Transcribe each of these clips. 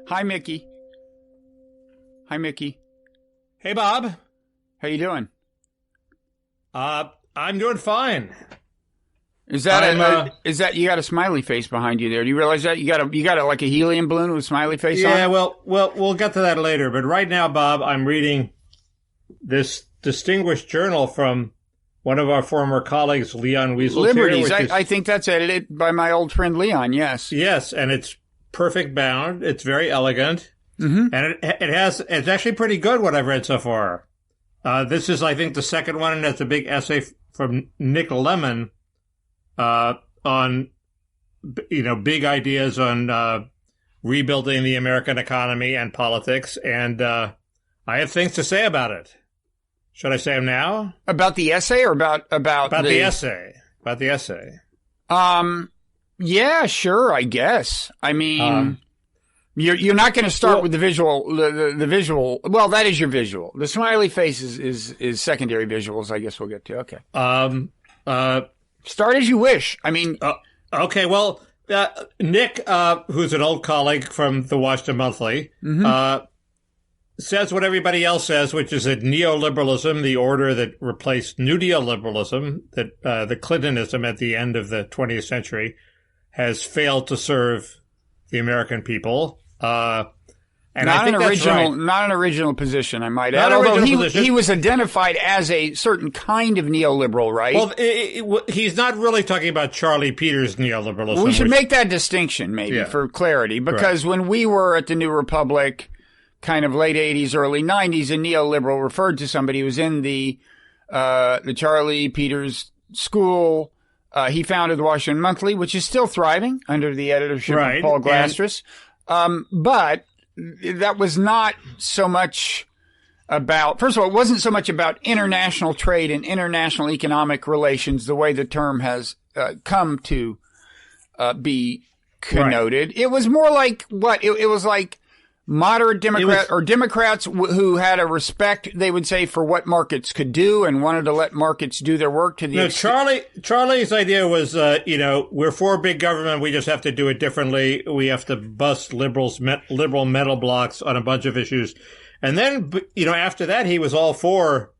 Hi, Mickey. Hi, Mickey. Hey, Bob. How you doing? I'm doing fine. Is that is that you got a smiley face behind you there? Do you realize that you got a like a helium balloon with a smiley face on? Yeah, well, we'll get to that later. But right now, Bob, I'm reading this distinguished journal from one of our former colleagues, Leon Wieseltier. Liberties. I think that's edited by my old friend Leon. Yes. Yes, and it's perfect bound. It's very elegant, Mm-hmm. and it's actually pretty good. What I've read so far. This is, I think, the second one, and it's a big essay from Nick Lemon on, big ideas on rebuilding the American economy and politics. And I have things to say about it. Should I say them now? About the essay or about the essay? About the essay. Yeah, sure. I guess. I mean. You're not going to start with the visual, the visual. Well, that is your visual. The smiley face is secondary visuals. I guess we'll get to. Okay. Start as you wish. I mean. Okay. Well, Nick, who's an old colleague from the Washington Monthly, says what everybody else says, which is that neoliberalism, the order that replaced New Deal liberalism, that the Clintonism at the end of the 20th century, has failed to serve the American people. And not I think an original, right. Not an original position, I might Not add. Although position. he was identified as a certain kind of neoliberal, right? Well, he's not really talking about Charlie Peters' neoliberalism. We should make that distinction, maybe, for clarity, because when we were at the New Republic, kind of late 80s, early 90s, a neoliberal referred to somebody who was in the Charlie Peters school. He founded the Washington Monthly, which is still thriving under the editorship of Paul Glastris. But that was not so much about, first of all, it wasn't so much about international trade and international economic relations, the way the term has come to be connoted. Right. It was more like what? It was like moderate Democrats who had a respect, they would say, for what markets could do and wanted to let markets do their work to the extent. Charlie's idea was, we're for big government. We just have to do it differently. We have to bust liberal metal blocks on a bunch of issues. And then, after that, he was all for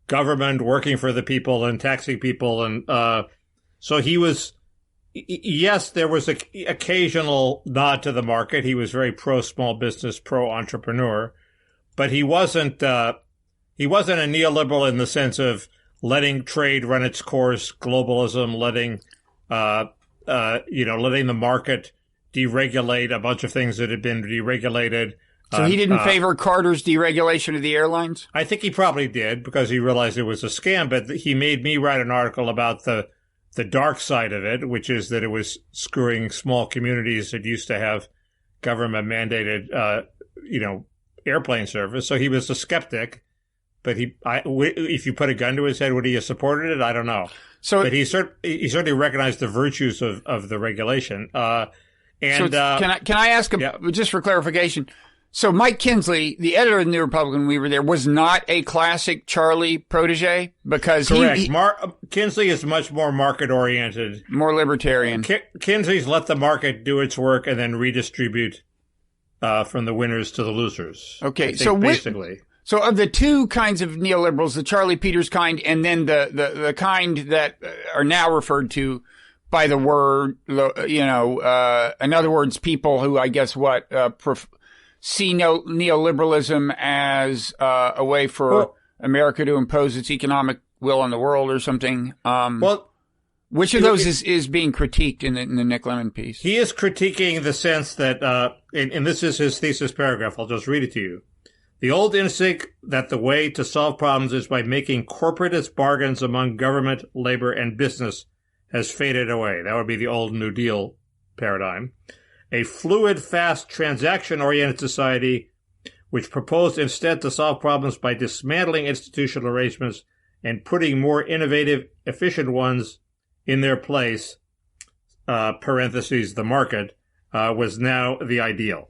government working for the people and taxing people. And so he was. Yes, there was an occasional nod to the market. He was very pro small business, pro entrepreneur, but he wasn't a neoliberal in the sense of letting trade run its course, globalism, letting the market deregulate a bunch of things that had been deregulated. So he didn't favor Carter's deregulation of the airlines? I think he probably did because he realized it was a scam, but he made me write an article about the dark side of it, which is that it was screwing small communities that used to have government mandated, airplane service. So he was a skeptic, but if you put a gun to his head, would he have supported it? I don't know. But he certainly recognized the virtues of the regulation. Can I ask just for clarification? So Mike Kinsley, the editor of the New Republican, when we were there, was not a classic Charlie protege because correct. Kinsley is much more market oriented, more libertarian. Kinsley's let the market do its work and then redistribute from the winners to the losers. Okay, so basically, so of the two kinds of neoliberals, the Charlie Peters kind, and then the kind that are now referred to by the word, in other words, people who I guess see neoliberalism as a way for America to impose its economic will on the world or something. Which of those is being critiqued in the Nick Lemon piece? He is critiquing the sense that, and this is his thesis paragraph, I'll just read it to you. The old instinct that the way to solve problems is by making corporatist bargains among government, labor, and business has faded away. That would be the old New Deal paradigm. A fluid, fast, transaction-oriented society which proposed instead to solve problems by dismantling institutional arrangements and putting more innovative, efficient ones in their place, the market, was now the ideal.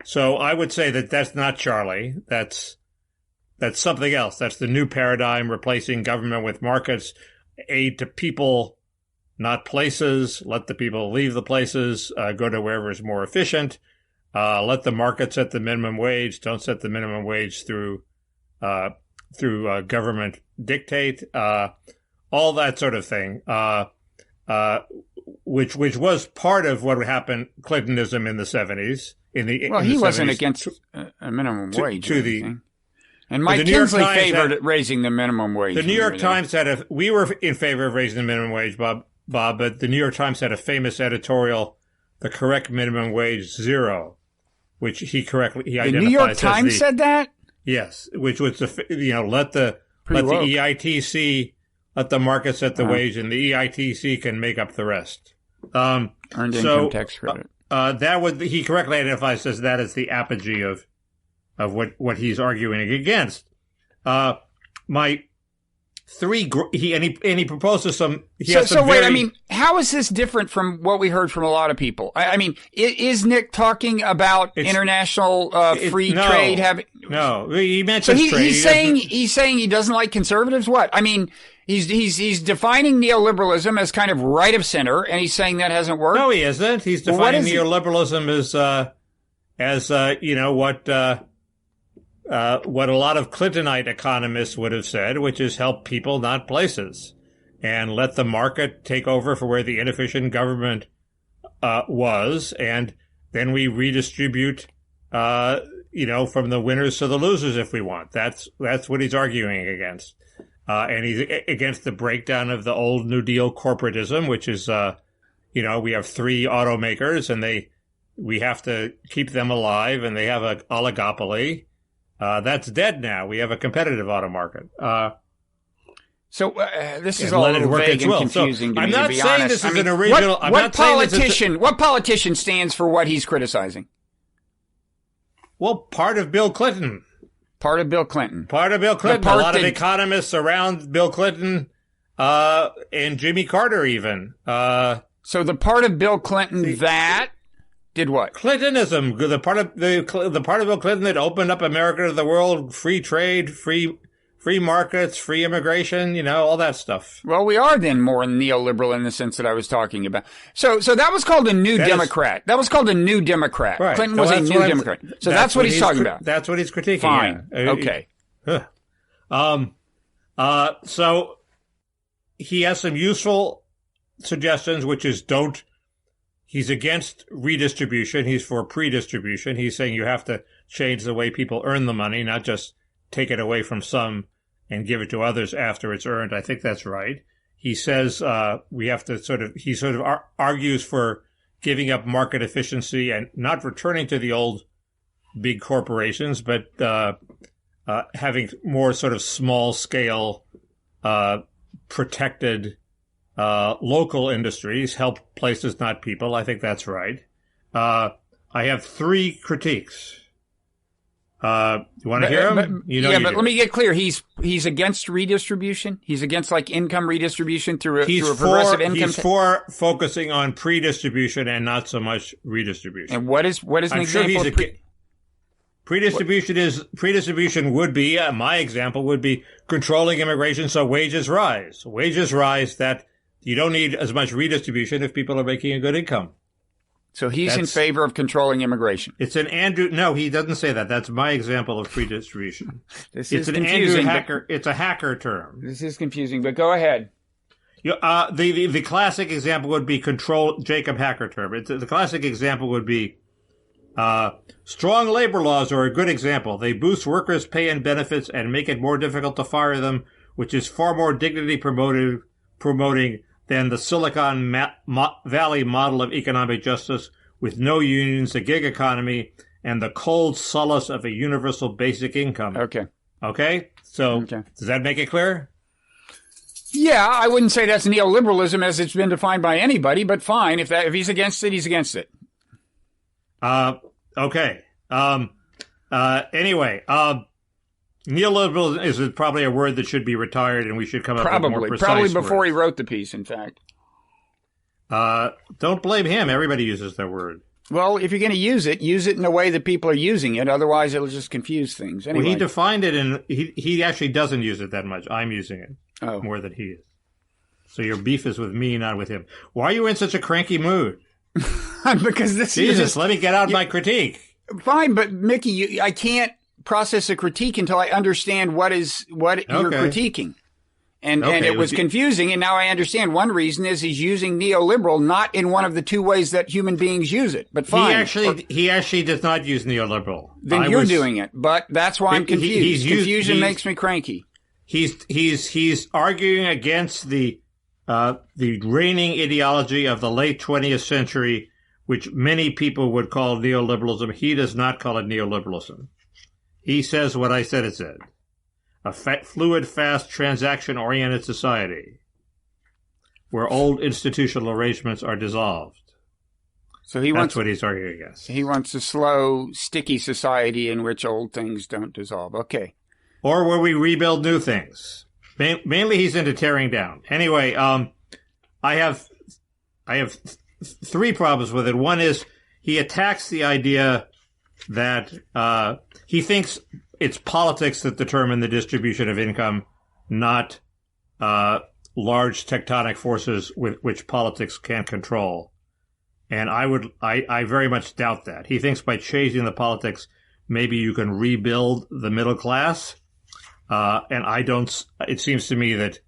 So I would say that that's not Charlie. That's something else. That's the new paradigm, replacing government with markets, aid to people, not places. Let the people leave the places, go to wherever is more efficient. Let the market set the minimum wage. Don't set the minimum wage through government dictate. All that sort of thing. Which was part of what happened, Clintonism in the 70s. He wasn't against a minimum wage. And Mike Kinsley favored raising the minimum wage. The New York Times we were in favor of raising the minimum wage, Bob, but the New York Times had a famous editorial, "The correct minimum wage, $0," which he identifies as the New York Times said that? Yes, which was let the EITC, let the market set the wage, and the EITC can make up the rest. Earned income tax credit. He correctly identifies as that as the apogee of what he's arguing against. He proposes some. How is this different from what we heard from a lot of people? I mean, is Nick talking about international free trade? No, he mentions trade. He's saying he doesn't like conservatives. What? I mean, he's defining neoliberalism as kind of right of center, and he's saying that hasn't worked. No, he isn't. He's defining neoliberalism as what a lot of Clintonite economists would have said, which is help people, not places, and let the market take over for where the inefficient government was, and then we redistribute, from the winners to the losers if we want. That's what he's arguing against. And he's against the breakdown of the old New Deal corporatism, which is, we have 3 automakers and we have to keep them alive, and they have an oligopoly. That's dead now. We have a competitive auto market. This is all a little vague and confusing to me, to be honest. I'm not saying this is an original. What politician stands for what he's criticizing? Well, part of Bill Clinton. A lot of economists around Bill Clinton, and Jimmy Carter even. So the part of Bill Clinton that did what? Clintonism. The part of Bill Clinton that opened up America to the world, free trade, free markets, free immigration, all that stuff. Well, we are then more neoliberal in the sense that I was talking about. So that was called a new Democrat. That was called a new Democrat. Right. Clinton was a new Democrat. So that's what he's talking about. That's what he's critiquing. Fine. Yeah. Okay. So he has some useful suggestions, which is he's against redistribution. He's for predistribution. He's saying you have to change the way people earn the money, not just take it away from some and give it to others after it's earned. I think that's right. He says we have to he argues for giving up market efficiency and not returning to the old big corporations, but having more sort of small scale protected local industries, help places, not people. I think that's right. I have 3 critiques. You want to hear them? But let me get clear. He's against redistribution. He's against income redistribution through a progressive income. He's for focusing on predistribution and not so much redistribution. And what is an example? Predistribution would be my example would be controlling immigration so wages rise. Wages rise that you don't need as much redistribution if people are making a good income. So he's in favor of controlling immigration. It's an Andrew. No, he doesn't say that. That's my example of predistribution. It's an confusing. It's a hacker term. This is confusing, but go ahead. The classic example would be Jacob hacker term. The classic example would be strong labor laws are a good example. They boost workers' pay and benefits and make it more difficult to fire them, which is far more dignity promoting than the Silicon Valley model of economic justice with no unions, a gig economy, and the cold solace of a universal basic income. Okay? So, Does that make it clear? Yeah, I wouldn't say that's neoliberalism as it's been defined by anybody, but fine. If he's against it, he's against it. Okay. Anyway, neoliberalism is probably a word that should be retired, and we should come up with more precise Probably before words. He wrote the piece, in fact. Don't blame him. Everybody uses their word. Well, if you're going to use it in a way that people are using it. Otherwise, it'll just confuse things. Anyway. Well, he defined it, and he actually doesn't use it that much. I'm using it more than he is. So your beef is with me, not with him. Why are you in such a cranky mood? Because this Jesus, is let me get out my critique. Fine, but Mickey, I can't process a critique until I understand what you're critiquing. And it was confusing, and now I understand. One reason is he's using neoliberal not in one of the two ways that human beings use it. But fine. He actually does not use neoliberal. Then you're doing it. But that's why I'm confused. Confusion makes me cranky. He's arguing against the reigning ideology of the late 20th century, which many people would call neoliberalism. He does not call it neoliberalism. He says what I said it said. A fluid, fast, transaction-oriented society where old institutional arrangements are dissolved. So that's what he's arguing against. He wants a slow, sticky society in which old things don't dissolve. Okay. Or where we rebuild new things. Mainly he's into tearing down. Anyway, I have three problems with it. One is he attacks the idea that he thinks it's politics that determine the distribution of income, not large tectonic forces which politics can't control. And I very much doubt that. He thinks by changing the politics, maybe you can rebuild the middle class. And I don't. It seems to me that,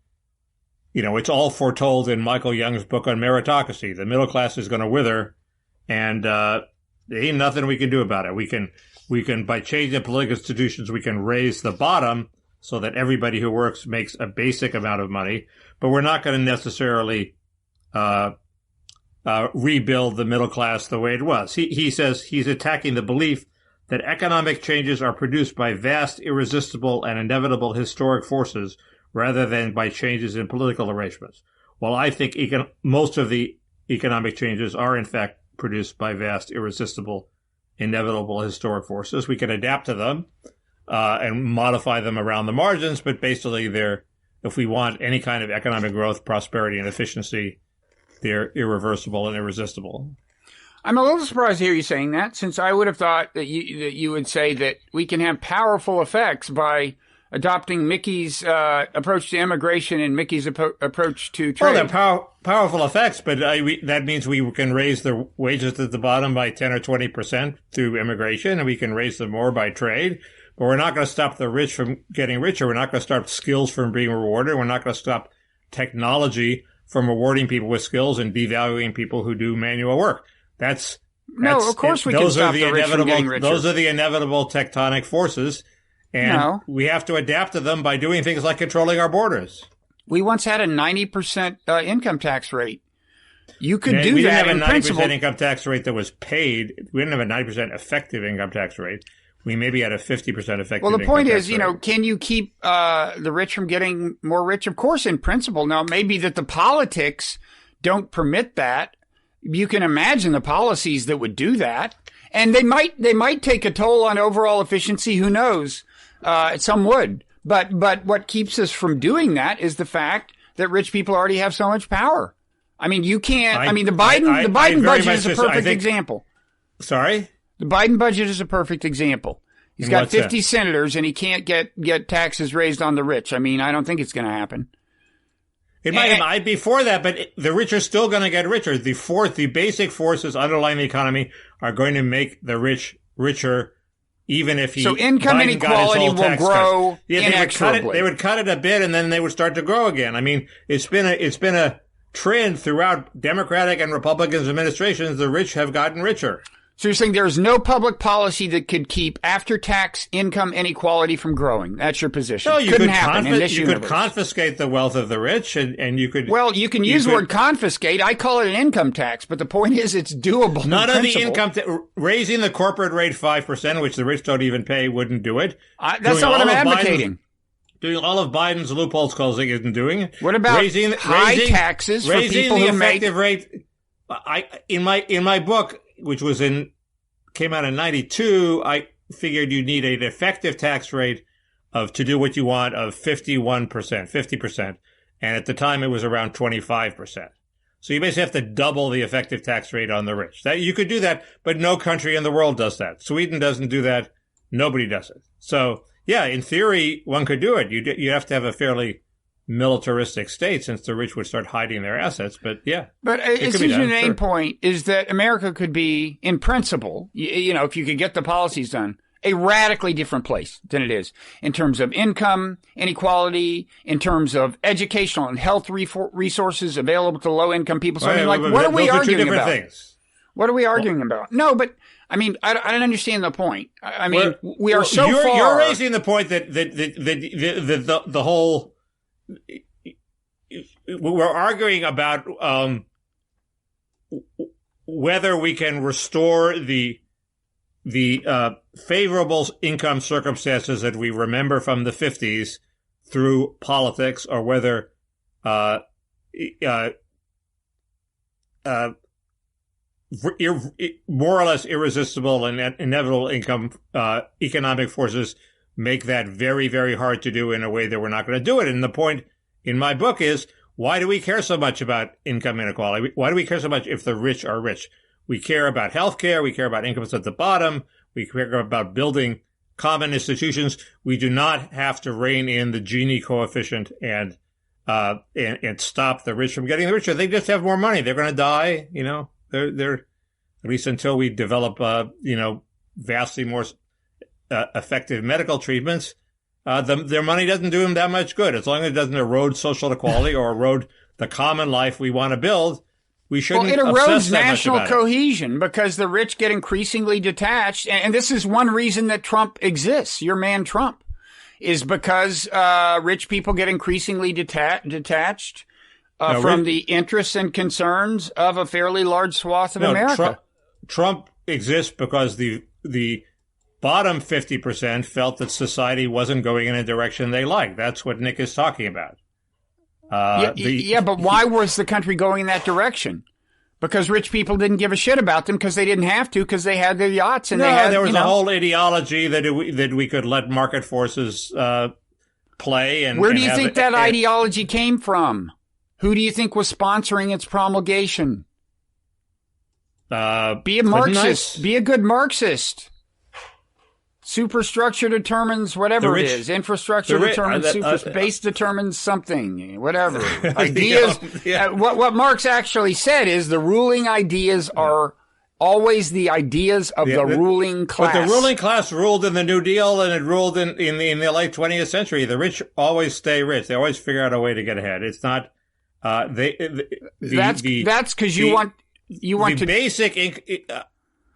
it's all foretold in Michael Young's book on meritocracy. The middle class is going to wither, and there ain't nothing we can do about it. We can, by changing political institutions, we can raise the bottom so that everybody who works makes a basic amount of money, but we're not going to necessarily rebuild the middle class the way it was. He says he's attacking the belief that economic changes are produced by vast, irresistible, and inevitable historic forces rather than by changes in political arrangements. Well, I think most of the economic changes are, in fact, produced by vast, irresistible, inevitable historic forces. We can adapt to them and modify them around the margins, but basically if we want any kind of economic growth, prosperity, and efficiency, they're irreversible and irresistible. I'm a little surprised to hear you saying that, since I would have thought that you would say that we can have powerful effects by adopting Mickey's approach to immigration and Mickey's approach to trade. Well, they're powerful effects, but that means we can raise the wages at the bottom by 10 or 20% through immigration, and we can raise them more by trade. But we're not going to stop the rich from getting richer. We're not going to stop skills from being rewarded. We're not going to stop technology from rewarding people with skills and devaluing people who do manual work. Of course we can stop the rich from getting richer. Those are the inevitable tectonic forces, and we have to adapt to them by doing things like controlling our borders. We once had a 90% income tax rate. You could do that in principle. We didn't have a 90% income tax rate that was paid. We didn't have a 90% effective income tax rate. We maybe had a 50% effective income tax rate. Well, the point is, can you keep the rich from getting more rich? Of course, in principle. Now, maybe that the politics don't permit that. You can imagine the policies that would do that, and they might take a toll on overall efficiency. Who knows? Some would, but what keeps us from doing that is the fact that rich people already have so much power. I mean, you can't. The Biden budget is a perfect example. Sorry, the Biden budget is a perfect example. He's got 50 senators, and he can't get taxes raised on the rich. I don't think it's going to happen. It might before that, but the rich are still going to get richer. The basic forces underlying the economy are going to make the rich richer, even if so income inequality will grow inexorably. They would cut it a bit, and then they would start to grow again. It's been a trend throughout Democratic and Republican administrations. The rich have gotten richer. So you're saying there's no public policy that could keep after-tax income inequality from growing. That's your position. No, you could confiscate the wealth of the rich, and you could. Well, you can use the word confiscate. I call it an income tax, but the point is it's doable. None of the income raising the corporate rate 5%, which the rich don't even pay, wouldn't do it. That's not what I'm advocating. Doing all of Biden's loopholes closing isn't doing it. What about high taxes for people who make effective rate? In my book, which came out in 92, I figured you need an effective tax rate to do what you want of 50%. And at the time it was around 25%. So you basically have to double the effective tax rate on the rich. You could do that, but no country in the world does that. Sweden doesn't do that. Nobody does it. So yeah, in theory, one could do it. You have to have a fairly militaristic state, since the rich would start hiding their assets. But yeah. But it seems the main point is that America could be, in principle, if you could get the policies done, a radically different place than it is in terms of income inequality, in terms of educational and health resources available to low-income people. So, what are we arguing about? Things. What are we arguing about? No, but, I don't understand the point. We are so far... You're raising the point that the whole... We're arguing about whether we can restore the favorable income circumstances that we remember from the 50s through politics, or whether more or less irresistible and inevitable economic forces make that very, very hard to do in a way that we're not going to do it. And the point in my book is, why do we care so much about income inequality? Why do we care so much if the rich are rich? We care about healthcare. We care about incomes at the bottom. We care about building common institutions. We do not have to rein in the Gini coefficient and stop the rich from getting richer. They just have more money. They're going to die. They're at least until we develop, vastly more effective medical treatments. Their money doesn't do them that much good. As long as it doesn't erode social equality or erode the common life we want to build, we shouldn't obsess that much about it. Well, it erodes national cohesion because the rich get increasingly detached. And this is one reason that Trump exists, your man Trump, is because rich people get increasingly detached from the interests and concerns of a fairly large swath of America. Trump exists because the bottom 50% felt that society wasn't going in a direction they liked. That's what Nick is talking about. But why was the country going in that direction? Because rich people didn't give a shit about them because they didn't have to, because they had their yachts and there was a whole ideology that we could let market forces play. And where do you think that ideology came from? Who do you think was sponsoring its promulgation? Be a Marxist. Be a good Marxist. Superstructure determines whatever it is. Infrastructure determines base determines something. Whatever. Ideas. What Marx actually said is the ruling ideas are always the ideas of the ruling class. But the ruling class ruled in the New Deal, and it ruled in the late 20th century. The rich always stay rich. They always figure out a way to get ahead. It's not. That's because you want the basic.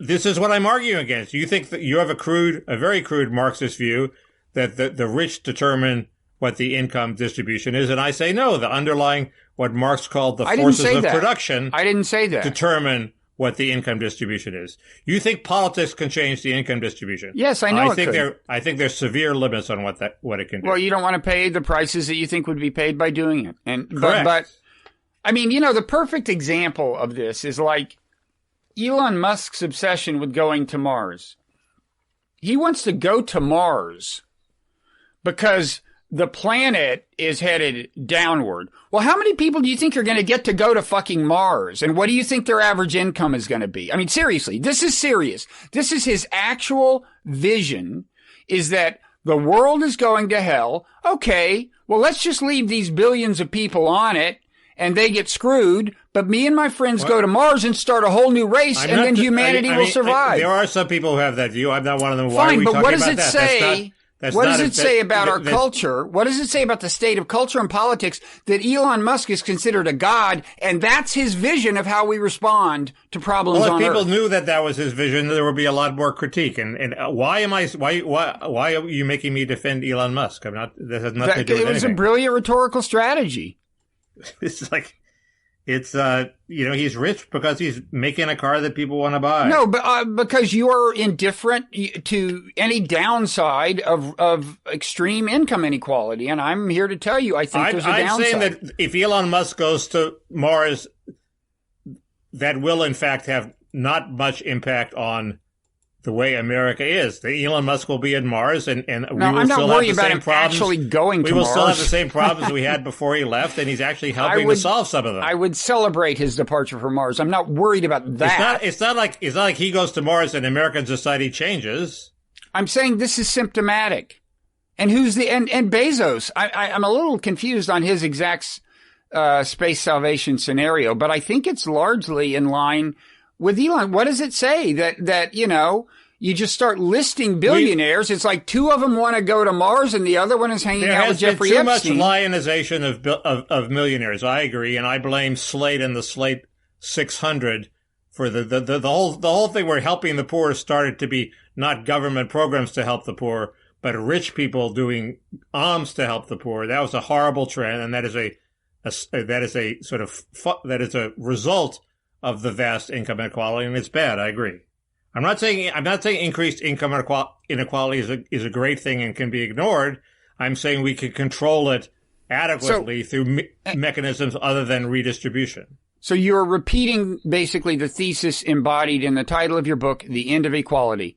This is what I'm arguing against. You think that you have a very crude Marxist view that the rich determine what the income distribution is, and I say no. The underlying, what Marx called the forces of production, I didn't say that, determine what the income distribution is. You think politics can change the income distribution? Yes, I know. I think there's severe limits on what it can do. Well, you don't want to pay the prices that you think would be paid by doing it, correct. But the perfect example of this is like Elon Musk's obsession with going to Mars. He wants to go to Mars because the planet is headed downward. Well, how many people do you think are going to get to go to fucking Mars? And what do you think their average income is going to be? I mean, seriously, this is serious. This is his actual vision, is that the world is going to hell. Okay, well, let's just leave these billions of people on it and they get screwed. But me and my friends go to Mars and start a whole new race, and then humanity will survive. There are some people who have that view. I'm not one of them. Fine, but what does it say? What does it say about our culture? What does it say about the state of culture and politics that Elon Musk is considered a god, and that's his vision of how we respond to problems on Earth? Well, if people knew that was his vision, there would be a lot more critique. And why are you making me defend Elon Musk? I'm not. That has nothing to do with anything. It was a brilliant rhetorical strategy. It's like. It's, he's rich because he's making a car that people want to buy. No, but, because you're indifferent to any downside of extreme income inequality. And I'm here to tell you, I think there's a downside. I'm saying that if Elon Musk goes to Mars, that will in fact have not much impact on the way America is. Elon Musk will be in Mars, and we will still have the same problems. Actually going to Mars. We will still have the same problems we had before he left, and he's actually helping to solve some of them. I would celebrate his departure from Mars. I'm not worried about that. It's not like he goes to Mars and American society changes. I'm saying this is symptomatic. And who's and Bezos? I'm a little confused on his exact space salvation scenario, but I think it's largely in line with Elon. What does it say that you just start listing billionaires? It's like two of them want to go to Mars and the other one is hanging out with Jeffrey Epstein. There has been too much lionization of millionaires. I agree, and I blame Slate and the Slate 600 for the whole thing where helping the poor started to be not government programs to help the poor, but rich people doing alms to help the poor. That was a horrible trend, and that is a result of the vast income inequality, and it's bad. I agree. I'm not saying increased income inequality is a great thing and can be ignored. I'm saying we can control it adequately through mechanisms other than redistribution. So you're repeating basically the thesis embodied in the title of your book, The End of Equality.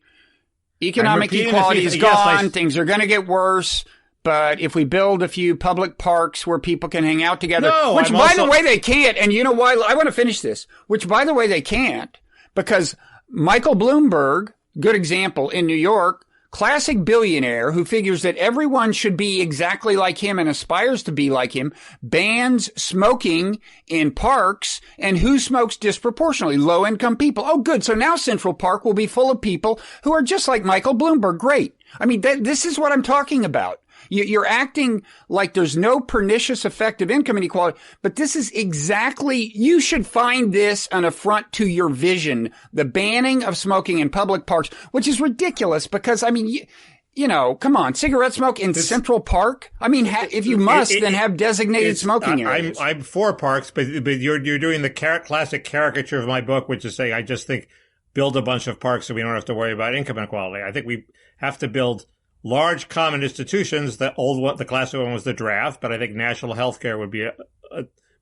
Economic equality is gone. Things are going to get worse. But if we build a few public parks where people can hang out together, the way, they can't. And you know why? I want to finish this. Which, by the way, they can't. Because Michael Bloomberg, good example, in New York, classic billionaire who figures that everyone should be exactly like him and aspires to be like him, bans smoking in parks. And who smokes disproportionately? Low-income people. Oh, good. So now Central Park will be full of people who are just like Michael Bloomberg. Great. I mean, this is what I'm talking about. You're acting like there's no pernicious effect of income inequality, but this is exactly, you should find this an affront to your vision, the banning of smoking in public parks, which is ridiculous because, I mean, come on, cigarette smoke in Central Park? I mean, if you must, then have designated smoking areas. I'm for parks, but you're doing the classic caricature of my book, which is saying I just think build a bunch of parks so we don't have to worry about income inequality. I think we have to build large common institutions. The classic one was the draft, but I think national health care would be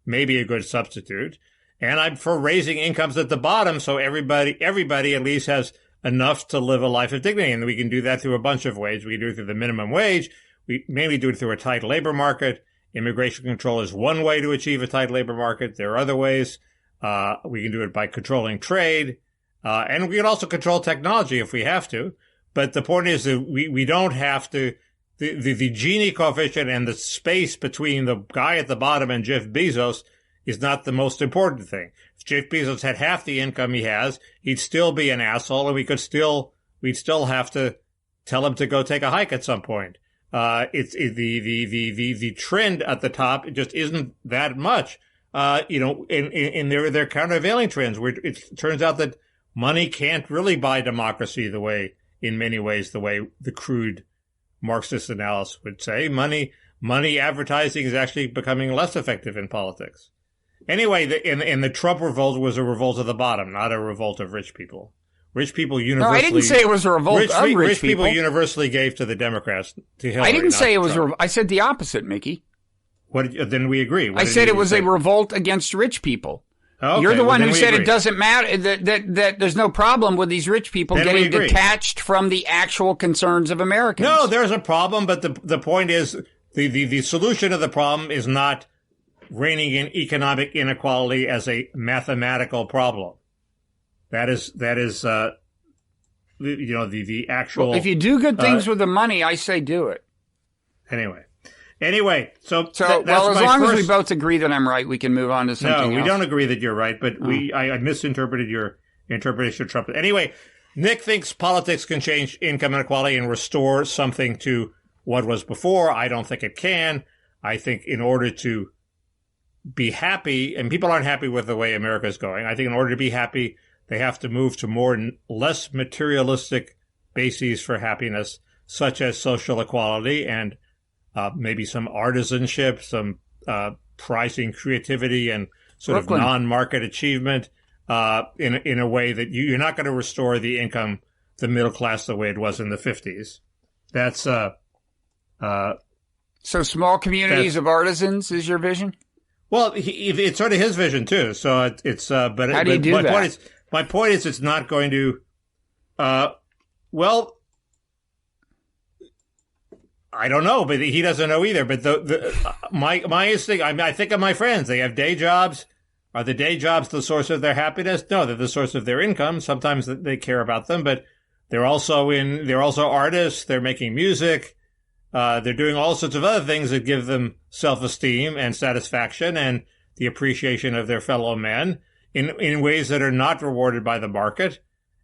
maybe a good substitute. And I'm for raising incomes at the bottom so everybody at least has enough to live a life of dignity. And we can do that through a bunch of ways. We can do it through the minimum wage. We mainly do it through a tight labor market. Immigration control is one way to achieve a tight labor market. There are other ways. We can do it by controlling trade. And we can also control technology if we have to. But the point is that we don't have to, the Gini coefficient and the space between the guy at the bottom and Jeff Bezos is not the most important thing. If Jeff Bezos had half the income he has, he'd still be an asshole and we'd still have to tell him to go take a hike at some point. The trend at the top, it just isn't that much. And there are countervailing trends where it turns out that money can't really buy democracy in many ways, the way the crude Marxist analysis would say. Money advertising is actually becoming less effective in politics. Anyway, the Trump revolt was a revolt of the bottom, not a revolt of rich people. Rich people universally... No, I didn't say it was a revolt of rich people. Rich people universally gave to the Democrats, to Hillary. I didn't say it was I said the opposite, Mickey. Then we agree. I said it was a revolt against rich people. Okay, you're the one who said it doesn't matter, that there's no problem with these rich people getting detached from the actual concerns of Americans. No, there's a problem, but the point is the solution to the problem is not reining in economic inequality as a mathematical problem. That is the actual. Well, if you do good things with the money, I say do it. Anyway, so as long as we both agree that I'm right, we can move on to something else. No, we don't agree that you're right, but I misinterpreted your interpretation of Trump. Anyway, Nick thinks politics can change income inequality and restore something to what was before. I don't think it can. I think in order to be happy, and people aren't happy with the way America is going, I think in order to be happy, they have to move to less materialistic bases for happiness, such as social equality and maybe some artisanship, some pricing creativity and sort of non-market achievement in a way that you're not going to restore the income, the middle class, the way it was in the 50s. That's so small communities of artisans is your vision? Well, it's sort of his vision too. So it's but how do you do that? My point is, it's not going to. Well, I don't know, but he doesn't know either. But my instinct, I think of my friends. They have day jobs. Are the day jobs the source of their happiness? No, they're the source of their income. Sometimes they care about them, but they're also artists. They're making music. They're doing all sorts of other things that give them self-esteem and satisfaction and the appreciation of their fellow men in ways that are not rewarded by the market.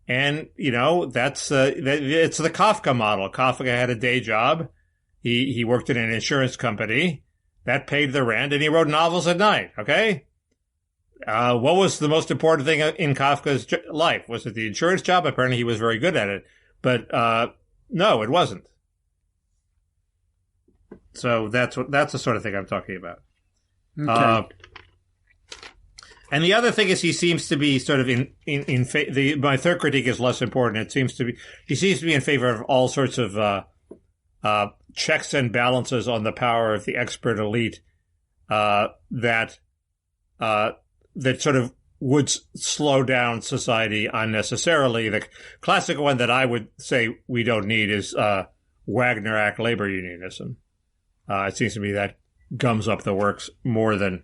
And, it's the Kafka model. Kafka had a day job. He worked in an insurance company that paid the rent, and he wrote novels at night. Okay. What was the most important thing in Kafka's life? Was it the insurance job? Apparently he was very good at it, but, no, it wasn't. So that's the sort of thing I'm talking about. Okay. And the other thing is he seems to be sort of my third critique is less important. He seems to be in favor of all sorts of checks and balances on the power of the expert elite that sort of would slow down society unnecessarily. The classic one that I would say we don't need is Wagner Act labor unionism. It seems to me that gums up the works more than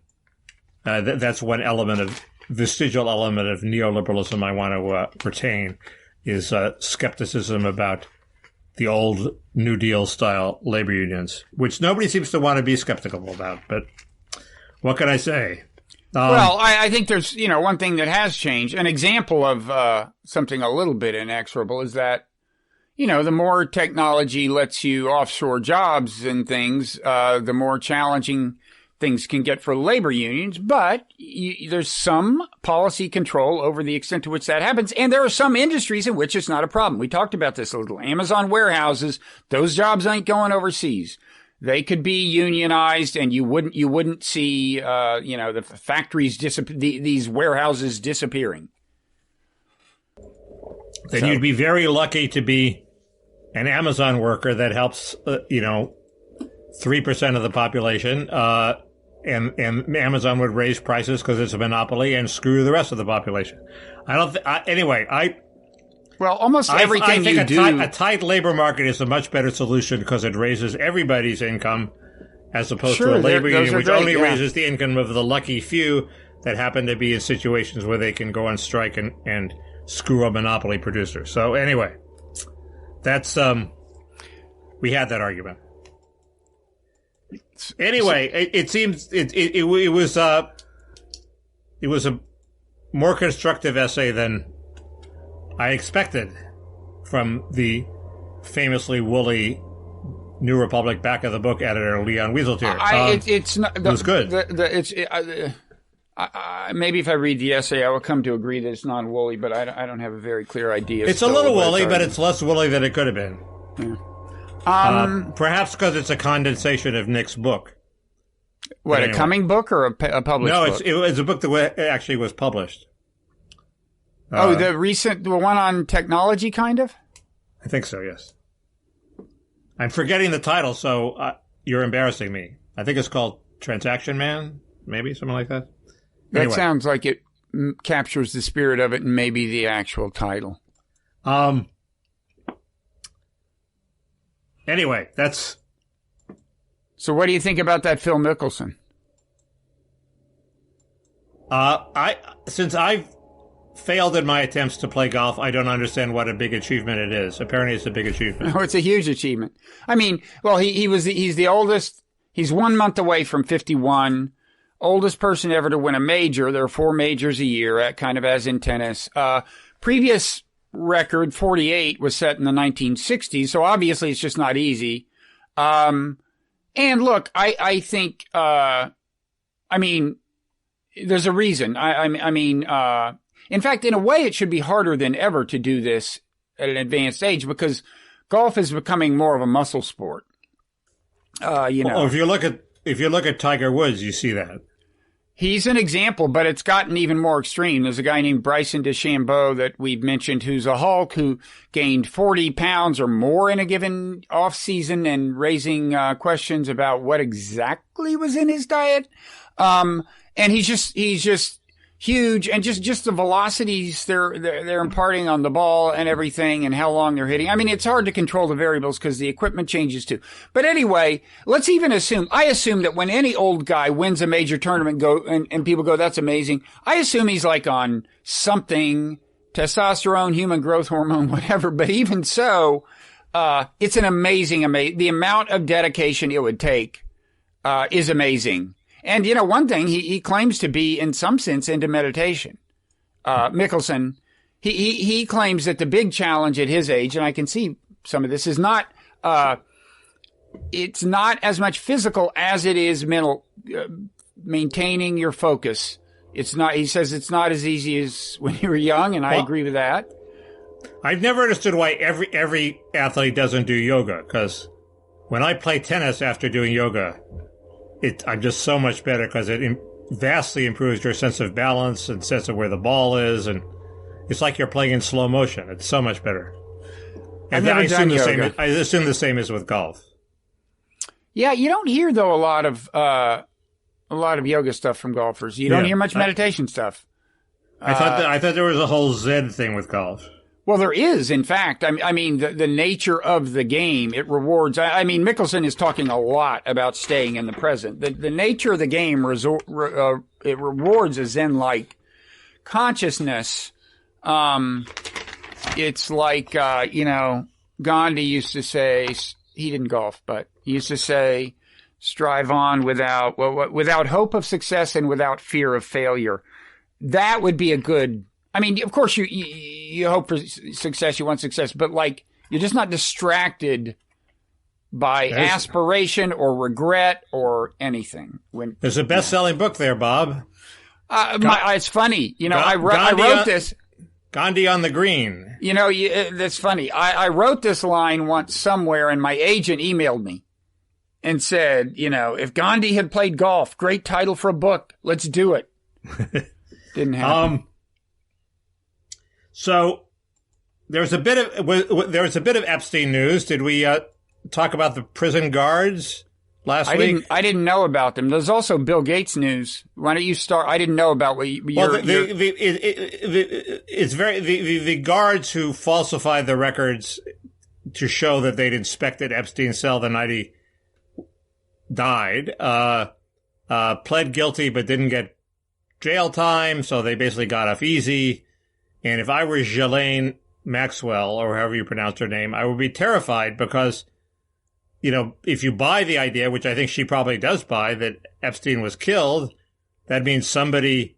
that's one vestigial element of neoliberalism I want to retain is skepticism about the old New Deal style labor unions, which nobody seems to want to be skeptical about. But what can I say? Well, I think there's, one thing that has changed. An example of something a little bit inexorable is that, the more technology lets you offshore jobs and things, the more challenging things can get for labor unions. But there's some policy control over the extent to which that happens. And there are some industries in which it's not a problem. We talked about this a little. Amazon warehouses, those jobs ain't going overseas. They could be unionized, and you wouldn't see, the factories these warehouses disappearing. Then you'd be very lucky to be an Amazon worker that helps, 3% of the population, and Amazon would raise prices because it's a monopoly and screw the rest of the population. Well, almost everything I think you do. A tight labor market is a much better solution because it raises everybody's income as opposed to a labor union, which only raises the income of the lucky few that happen to be in situations where they can go on strike and screw a monopoly producer. So anyway, that's we had that argument. Anyway, it seems it was a more constructive essay than I expected from the famously woolly New Republic back of the book editor Leon Wieseltier. It was good. Maybe if I read the essay, I will come to agree that it's non-woolly, but I don't have a very clear idea. It's a little woolly, but it's less woolly than it could have been. Yeah. Perhaps because it's a condensation of Nick's book. What, anyway. A coming book or a published book? No, it's a book that actually was published. The one on technology, kind of? I think so, yes. I'm forgetting the title, so you're embarrassing me. I think it's called Transaction Man, maybe, something like that. Anyway. That sounds like it captures the spirit of it and maybe the actual title. Anyway, that's... So what do you think about that Phil Mickelson? Since I've failed in my attempts to play golf, I don't understand what a big achievement it is. Apparently it's a big achievement. No, it's a huge achievement. I mean, well, he's the oldest. He's 1 month away from 51. Oldest person ever to win a major. There are 4 majors a year, kind of as in tennis. Previous record, 48, was set in the 1960s. So obviously it's just not easy. And look, I think, there's a reason. In fact, in a way, it should be harder than ever to do this at an advanced age because golf is becoming more of a muscle sport. Well, if you look at Tiger Woods, you see that. He's an example, but it's gotten even more extreme. There's a guy named Bryson DeChambeau that we've mentioned who's a Hulk who gained 40 pounds or more in a given off season and raising questions about what exactly was in his diet. And he's just huge, and just the velocities they're imparting on the ball and everything and how long they're hitting. I mean, it's hard to control the variables because the equipment changes too. But anyway, let's even I assume that when any old guy wins a major tournament and people go, that's amazing. I assume he's like on something, testosterone, human growth hormone, whatever. But even so, It's an amazing, the amount of dedication it would take, is amazing. And, one thing, he claims to be, in some sense, into meditation. Mickelson, he claims that the big challenge at his age, and I can see some of this, is not, it's not as much physical as it is mental, maintaining your focus. It's not, he says it's not as easy as when you were young, and I agree with that. I've never understood why every athlete doesn't do yoga, because when I play tennis after doing yoga, I'm just so much better because it vastly improves your sense of balance and sense of where the ball is, and it's like you're playing in slow motion. It's so much better. And I assume the same is with golf. Yeah, you don't hear though a lot of yoga stuff from golfers. You don't hear much meditation stuff. I thought there was a whole Zen thing with golf. Well, there is, in fact. I mean, the nature of the game, it rewards. I mean, Mickelson is talking a lot about staying in the present. The nature of the game, it rewards a Zen-like consciousness. It's like, Gandhi used to say, he didn't golf, but he used to say, strive on without hope of success and without fear of failure. That would be a good, I mean, of course you hope for success, you want success, but like, you're just not distracted by aspiration or regret or anything. There's a best-selling book there, Bob. It's funny. I wrote this. Gandhi on the green. That's funny. I wrote this line once somewhere, and my agent emailed me and said, if Gandhi had played golf, great title for a book. Let's do it. Didn't happen. So there was a bit of Epstein news. Did we talk about the prison guards last week? I didn't know about them. There's also Bill Gates news. Why don't you start? I didn't know about what the guards who falsified the records to show that they'd inspected Epstein's cell the night he died, pled guilty but didn't get jail time, so they basically got off easy. And if I were Ghislaine Maxwell, or however you pronounce her name, I would be terrified because, if you buy the idea, which I think she probably does buy, that Epstein was killed, that means somebody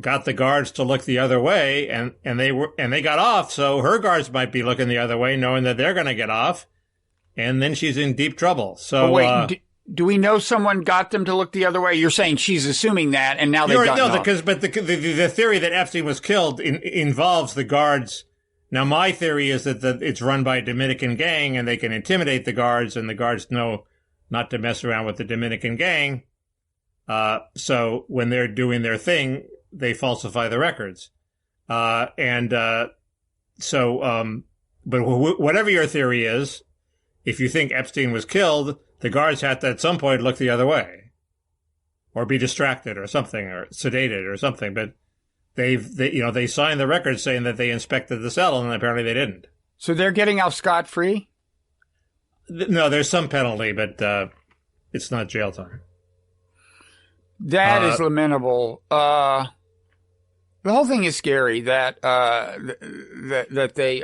got the guards to look the other way, and they got off. So her guards might be looking the other way, knowing that they're going to get off, and then she's in deep trouble. So wait, do we know someone got them to look the other way? You're saying she's assuming that, and now they've gotten off. But the theory that Epstein was killed involves the guards. Now, my theory is that it's run by a Dominican gang, and they can intimidate the guards, and the guards know not to mess around with the Dominican gang. So when they're doing their thing, they falsify the records. But whatever your theory is, if you think Epstein was killed, the guards had to at some point look the other way, or be distracted, or something, or sedated, or something. But they signed the record saying that they inspected the cell, and apparently they didn't. So they're getting off scot-free? No, there's some penalty, but it's not jail time. That is lamentable. The whole thing is scary. That they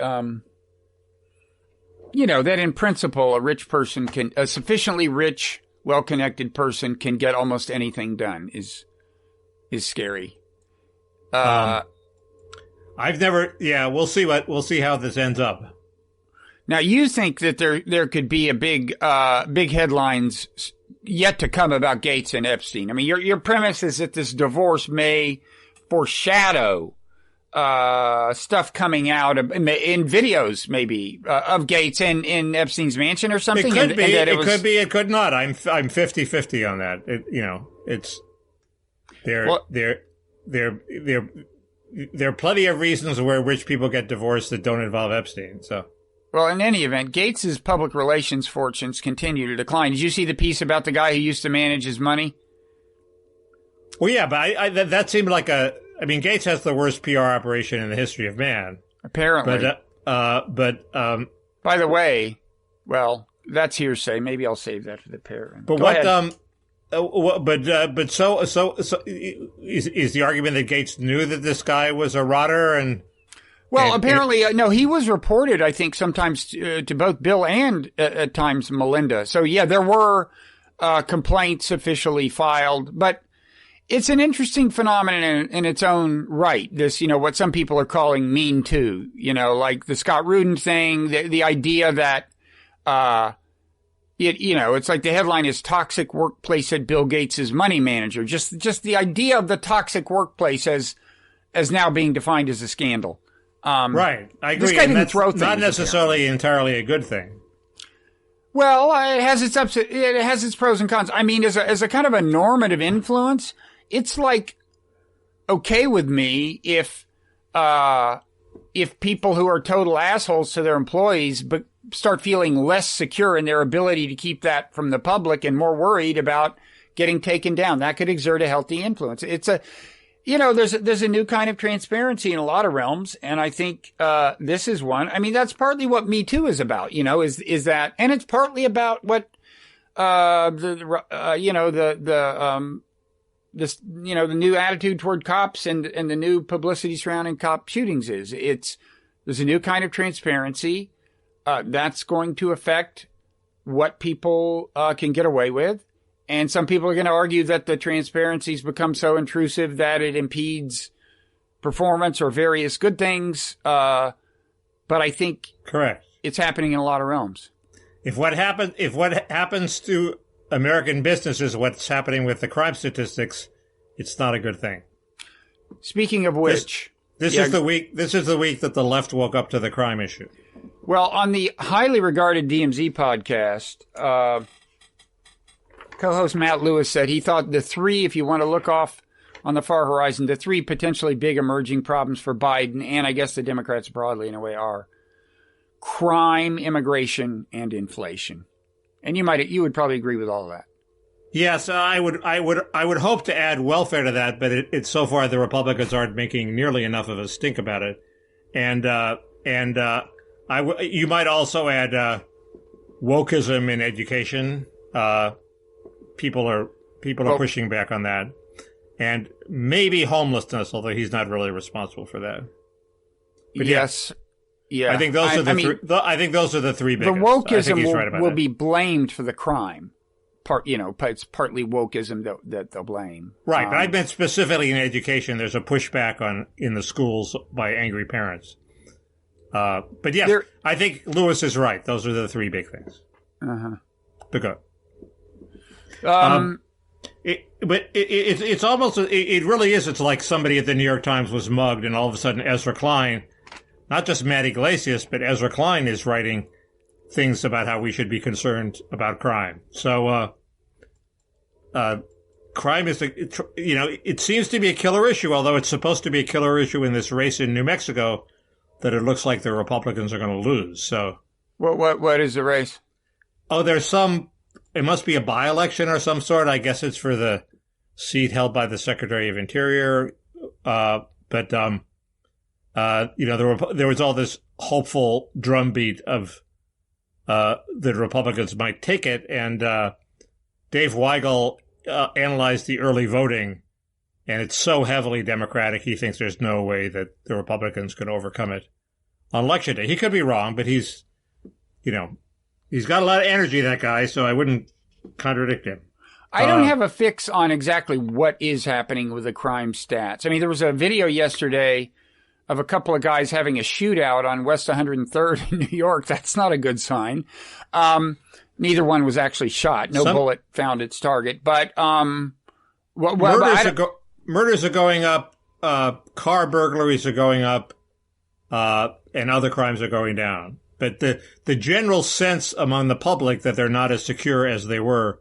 that in principle, a sufficiently rich, well-connected person can get almost anything done is scary. We'll see how this ends up. Now, you think that there could be a big headlines yet to come about Gates and Epstein. I mean, your premise is that this divorce may foreshadow stuff coming out in videos, maybe, of Gates in Epstein's mansion or something. It could be. It could be. It could not. I'm 50-50 on that. There are plenty of reasons where rich people get divorced that don't involve Epstein. So. Well, in any event, Gates's public relations fortunes continue to decline. Did you see the piece about the guy who used to manage his money? Well, yeah, but that seemed like Gates has the worst PR operation in the history of man. Apparently. By the way, well, that's hearsay. Maybe I'll save that for the pair. But so is the argument that Gates knew that this guy was a rotter and Well, apparently, no, he was reported, I think, sometimes to both Bill and at times Melinda. So, yeah, there were complaints officially filed, but it's an interesting phenomenon in its own right. This, what some people are calling mean too, like the Scott Rudin thing, the idea that, it's like the headline is toxic workplace at Bill Gates' money manager. Just the idea of the toxic workplace as now being defined as a scandal. Right. I agree. This guy didn't throw things. Not necessarily entirely a good thing. Well, it has its pros and cons. I mean, as a kind of a normative influence, it's like okay with me if people who are total assholes to their employees but start feeling less secure in their ability to keep that from the public and more worried about getting taken down. That could exert a healthy influence. It's there's a new kind of transparency in a lot of realms, and I think this is one. I mean, that's partly what Me Too is about. Is that, and it's partly about what the new attitude toward cops and the new publicity surrounding cop shootings is. There's a new kind of transparency that's going to affect what people can get away with. And some people are going to argue that the transparency's become so intrusive that it impedes performance or various good things. But I think correct. It's happening in a lot of realms. If what happens to American business is what's happening with the crime statistics, it's not a good thing. Speaking of which, this is the week that the left woke up to the crime issue. Well, on the highly regarded DMZ podcast, co-host Matt Lewis said he thought the three, if you want to look off on the far horizon, the three potentially big emerging problems for Biden, and I guess the Democrats broadly in a way, are crime, immigration, and inflation. And you would probably agree with all of that. Yes, I would hope to add welfare to that, but it's so far the Republicans aren't making nearly enough of a stink about it. And you might also add wokeism in education. People are pushing back on that, and maybe homelessness, although he's not really responsible for that. But yes, yeah. I think those are the three biggest. The wokeism will be blamed for the crime. It's partly wokeism that they'll blame. Right, but I meant specifically in education. There's a pushback in the schools by angry parents. But yes, I think Lewis is right. Those are the three big things. Because. It's almost, it really is. It's like somebody at the New York Times was mugged, and all of a sudden Ezra Klein, not just Matt Iglesias, but Ezra Klein is writing things about how we should be concerned about crime. So, crime is, it seems to be a killer issue, although it's supposed to be a killer issue in this race in New Mexico that it looks like the Republicans are going to lose. So, what is the race? Oh, it must be a by-election or some sort. I guess it's for the seat held by the Secretary of Interior. There was all this hopeful drumbeat of the Republicans might take it, and Dave Weigel analyzed the early voting, and it's so heavily Democratic, he thinks there's no way that the Republicans can overcome it on Election Day. He could be wrong, but he's got a lot of energy, that guy, so I wouldn't contradict him. I don't have a fix on exactly what is happening with the crime stats. I mean, there was a video yesterday of a couple of guys having a shootout on West 103rd in New York. That's not a good sign. Neither one was actually shot. No bullet found its target. But murders are going up, car burglaries are going up, and other crimes are going down. But the general sense among the public that they're not as secure as they were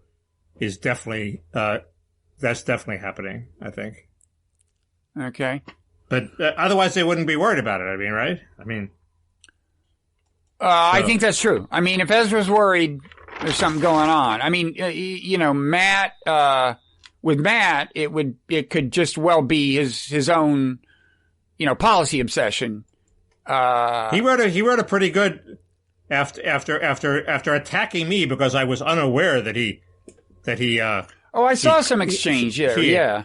is definitely that's definitely happening, I think. Okay. But otherwise, they wouldn't be worried about it. I mean, right? I mean, I think that's true. I mean, if Ezra's worried, there's something going on. I mean, Matt. With Matt, it could just well be his own, policy obsession. He wrote a pretty good after attacking me because I was unaware that he. Oh, I saw some exchange. I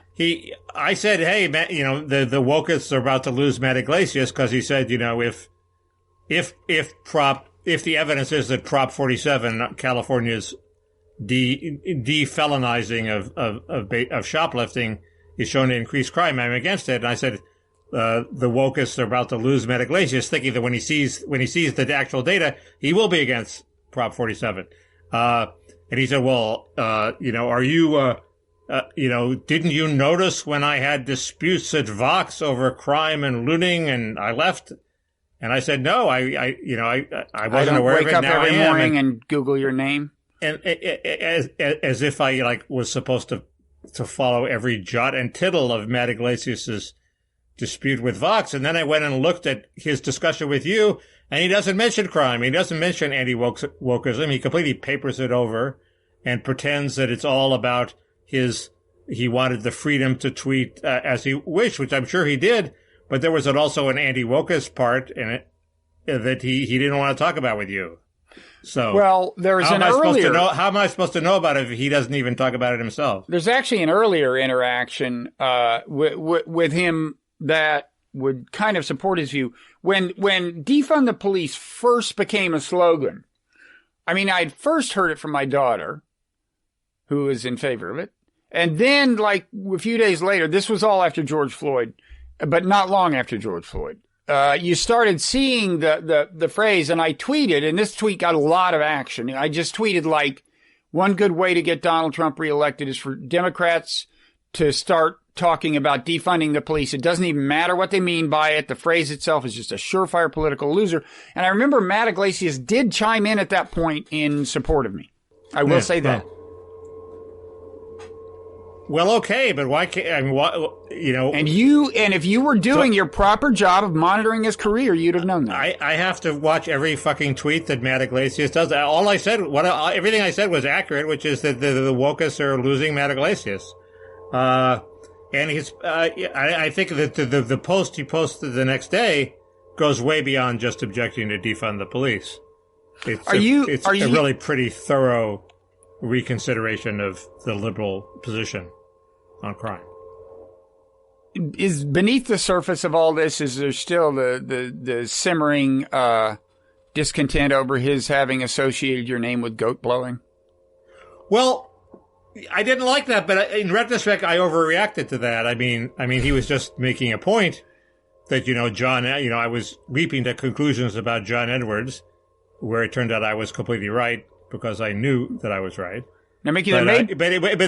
said, hey, man, the wokeists are about to lose Matt Iglesias because he said, if the evidence is that Prop 47, California's de-felonizing of shoplifting, is shown to increase crime, I'm against it. And I said, the wokeists are about to lose Matt Iglesias, thinking that when he sees the actual data, he will be against Prop 47. And he said, well, are you, didn't you notice when I had disputes at Vox over crime and looting and I left? And I said, no, I wasn't aware of it. Wake up now every I am. morning and Google your name. And as if I was supposed to follow every jot and tittle of Matt Iglesias's dispute with Vox. And then I went and looked at his discussion with you, and he doesn't mention crime. He doesn't mention anti-wokeism. He completely papers it over and pretends that it's all about he wanted the freedom to tweet as he wished, which I'm sure he did. But there was also an anti-wokeist part in it that he didn't want to talk about with you. So, well, there's how am I supposed to know about it if he doesn't even talk about it himself? There's actually an earlier interaction with him that would kind of support his view. When defund the police first became a slogan, I mean, I'd first heard it from my daughter, who was in favor of it. And then, like, a few days later, this was all after George Floyd, but not long after George Floyd. You started seeing the phrase, and I tweeted, and this tweet got a lot of action. I just tweeted, like, one good way to get Donald Trump reelected is for Democrats to start talking about defunding the police. It doesn't even matter what they mean by it. The phrase itself is just a surefire political loser. And I remember Matt Iglesias did chime in at that point in support of me. I will say that. Well, okay, but why can't, I mean, And if you were doing your proper job of monitoring his career, you'd have known that. I have to watch every fucking tweet that Matt Iglesias does. Everything I said was accurate, which is that the wokeists are losing Matt Iglesias. And I think that the post he posted the next day goes way beyond just objecting to defund the police. It's a really pretty thorough reconsideration of the liberal position on crime. Is beneath the surface of all this, is there still the simmering discontent over his having associated your name with goat blowing? Well, I didn't like that, but in retrospect, I overreacted to that. I mean, he was just making a point that, I was leaping to conclusions about John Edwards, where it turned out I was completely right because I knew that I was right. Now, Mickey, but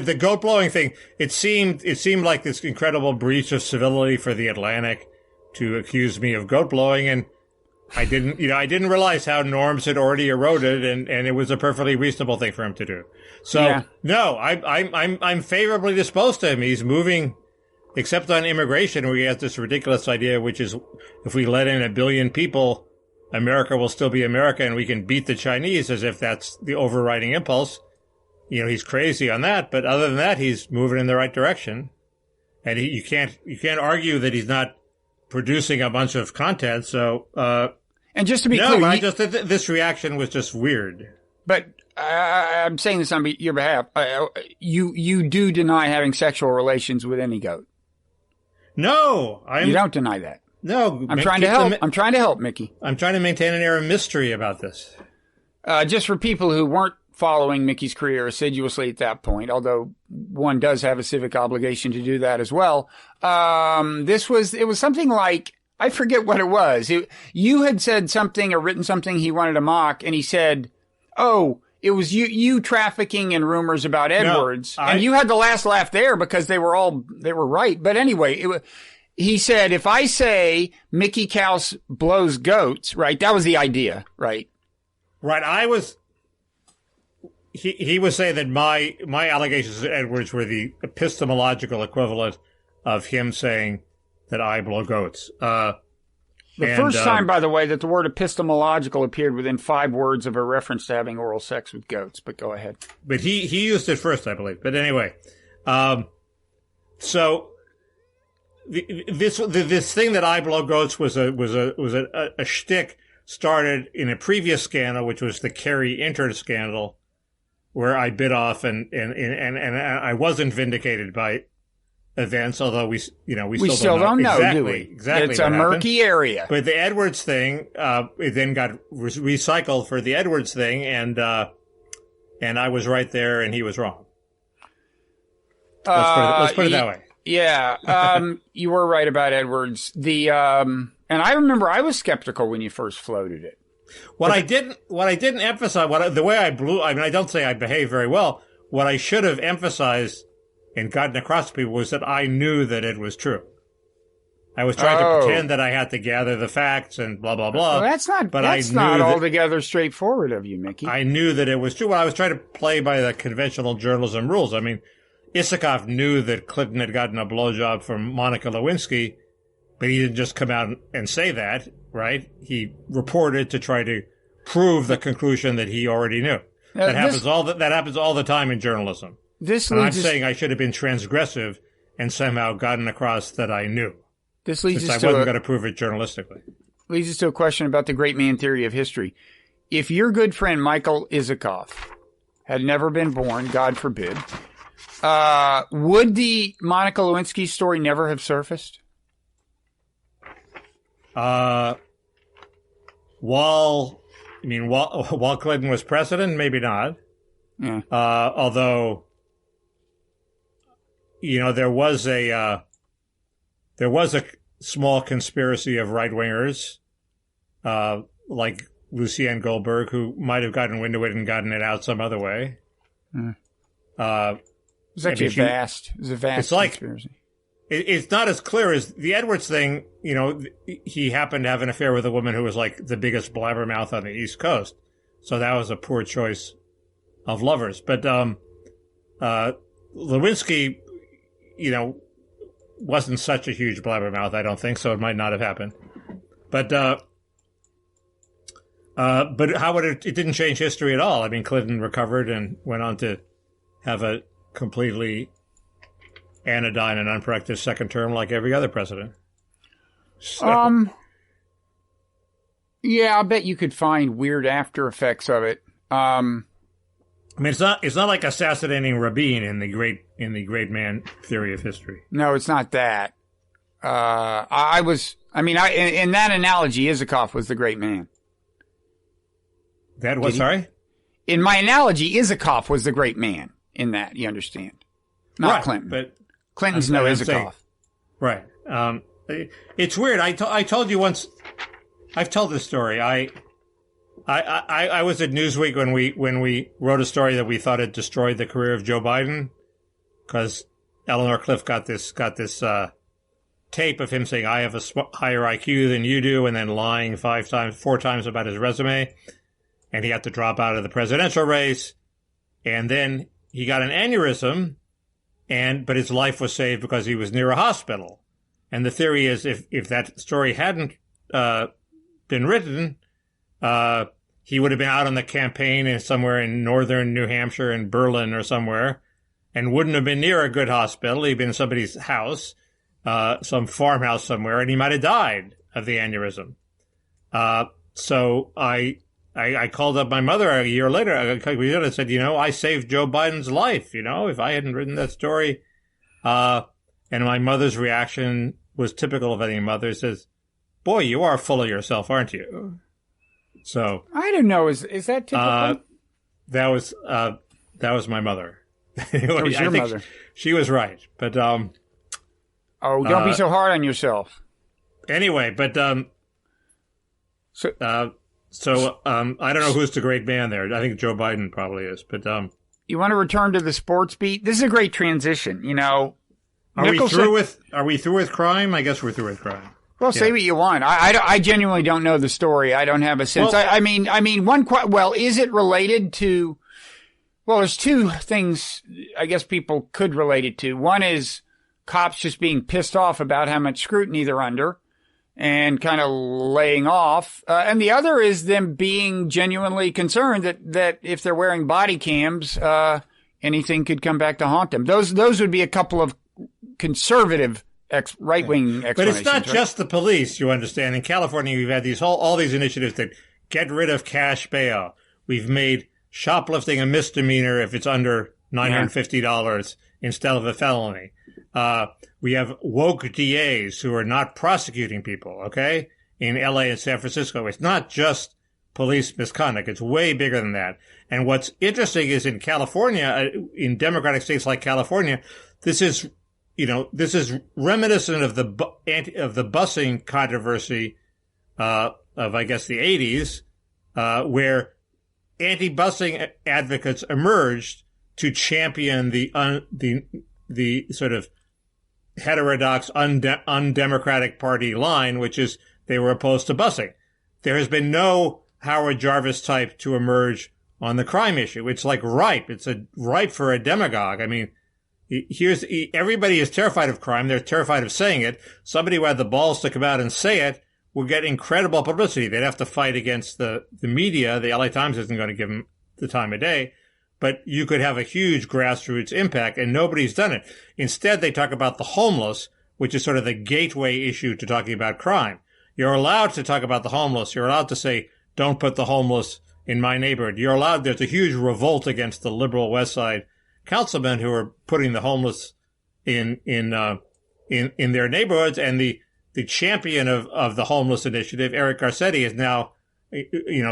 the goat blowing thing, it seemed like this incredible breach of civility for the Atlantic to accuse me of goat blowing, and I didn't realize how norms had already eroded, and it was a perfectly reasonable thing for him to do. So yeah. No, I'm favorably disposed to him. He's moving, except on immigration, where he has this ridiculous idea, which is if we let in 1 billion people, America will still be America, and we can beat the Chinese, as if that's the overriding impulse. He's crazy on that, but other than that, he's moving in the right direction. And you can't argue that he's not producing a bunch of content. So, and just to be clear, this reaction was just weird. But I'm saying this on your behalf. You do deny having sexual relations with any goat? No, you don't deny that. No, I'm trying to help. I'm trying to help, Mickey. I'm trying to maintain an air of mystery about this. Just for people who weren't following Mickey's career assiduously at that point, although one does have a civic obligation to do that as well. It was something like, I forget what it was. You had said something or written something he wanted to mock, and he said, "Oh, it was you trafficking in rumors about Edwards," and you had the last laugh there because they were right. But anyway, he said, if I say Mickey Kaus blows goats, right? That was the idea, right? Right. He was saying that my allegations to Edwards were the epistemological equivalent of him saying that I blow goats. The first time, by the way, that the word epistemological appeared within 5 words of a reference to having oral sex with goats. But go ahead. But he used it first, I believe. But anyway, so this thing that I blow goats was a shtick started in a previous scandal, which was the Kerry intern scandal, where I bit off and I wasn't vindicated by events, although we still don't know exactly it's a murky area. But the Edwards thing, it then got recycled for the Edwards thing, and I was right there and he was wrong. Let's put it that way. Yeah, you were right about Edwards. And I remember I was skeptical when you first floated it. What I didn't emphasize, the way I blew, I mean, I don't say I behaved very well. What I should have emphasized and gotten across to people was that I knew that it was true. I was trying to pretend that I had to gather the facts and blah, blah, blah. Well, that's not altogether straightforward of you, Mickey. I knew that it was true. Well, I was trying to play by the conventional journalism rules. I mean, Isikoff knew that Clinton had gotten a blowjob from Monica Lewinsky, but he didn't just come out and say that, right? He reported to try to prove the conclusion that he already knew. That happens all the time in journalism. I'm saying I should have been transgressive and somehow gotten across that I knew. This leads I wasn't going to prove it journalistically. Leads us to a question about the great man theory of history. If your good friend Michael Isikoff had never been born, God forbid, would the Monica Lewinsky story never have surfaced? While Clinton was president, maybe not. Yeah. Although, there was a small conspiracy of right-wingers, like Lucien Goldberg, who might have gotten wind of it and gotten it out some other way. It was actually a vast conspiracy. It's not as clear as the Edwards thing. He happened to have an affair with a woman who was like the biggest blabbermouth on the East Coast. So that was a poor choice of lovers. But Lewinsky, wasn't such a huge blabbermouth, I don't think, so it might not have happened. But how would it didn't change history at all. I mean, Clinton recovered and went on to have a completely anodyne and unproductive second term like every other president. So. Yeah, I bet you could find weird after effects of it. I mean, it's not like assassinating Rabin in the great man theory of history. No, it's not that. In that analogy, Isikoff was the great man. That was, sorry? In my analogy, Isikoff was the great man in that, you understand? Not right, Clinton. But Clinton's no Isikoff. Right. It's weird. I told you once, I've told this story. I was at Newsweek when we wrote a story that we thought had destroyed the career of Joe Biden, because Eleanor Cliff got this tape of him saying, I have a higher IQ than you do, and then lying 4 times about his resume, and he had to drop out of the presidential race, and then he got an aneurysm, but his life was saved because he was near a hospital. And the theory is if that story hadn't been written, he would have been out on the campaign somewhere in northern New Hampshire, in Berlin or somewhere, and wouldn't have been near a good hospital. He'd been in somebody's house, some farmhouse somewhere, and he might have died of the aneurysm. So I called up my mother a year later. I said, I saved Joe Biden's life, if I hadn't written that story. And my mother's reaction was typical of any mother. Says, boy, you are full of yourself, aren't you? So I don't know. Is that typical? That was my mother. That was your mother. She was right, but don't be so hard on yourself. Anyway, but I don't know who's the great man there. I think Joe Biden probably is, but you want to return to the sports beat? This is a great transition. Are we through with crime? I guess we're through with crime. Well, say what you want. I genuinely don't know the story. I don't have a sense. Well, is it related to? Well, there's two things I guess people could relate it to. One is cops just being pissed off about how much scrutiny they're under and kind of laying off. And the other is them being genuinely concerned that if they're wearing body cams, anything could come back to haunt them. Those would be a couple of conservative right-wing explanations. But it's not just the police, you understand. In California, we've had all these initiatives that get rid of cash bail. We've made shoplifting a misdemeanor if it's under $950 instead of a felony. We have woke DAs who are not prosecuting people, okay, in LA and San Francisco. It's not just police misconduct. It's way bigger than that. And what's interesting is in California, in democratic states like California, this is reminiscent of the busing controversy of, I guess, the 80s, where anti-busing advocates emerged to champion the sort of heterodox, undemocratic party line, which is they were opposed to busing. There has been no Howard Jarvis type to emerge on the crime issue. It's like ripe. It's ripe for a demagogue. I mean, everybody is terrified of crime. They're terrified of saying it. Somebody who had the balls to come out and say it will get incredible publicity. They'd have to fight against the media. The LA Times isn't going to give them the time of day. But you could have a huge grassroots impact, and nobody's done it. Instead, they talk about the homeless, which is sort of the gateway issue to talking about crime. You're allowed to talk about the homeless. You're allowed to say, don't put the homeless in my neighborhood. There's a huge revolt against the liberal West Side councilmen who are putting the homeless in their neighborhoods. And the champion of the homeless initiative, Eric Garcetti, has now,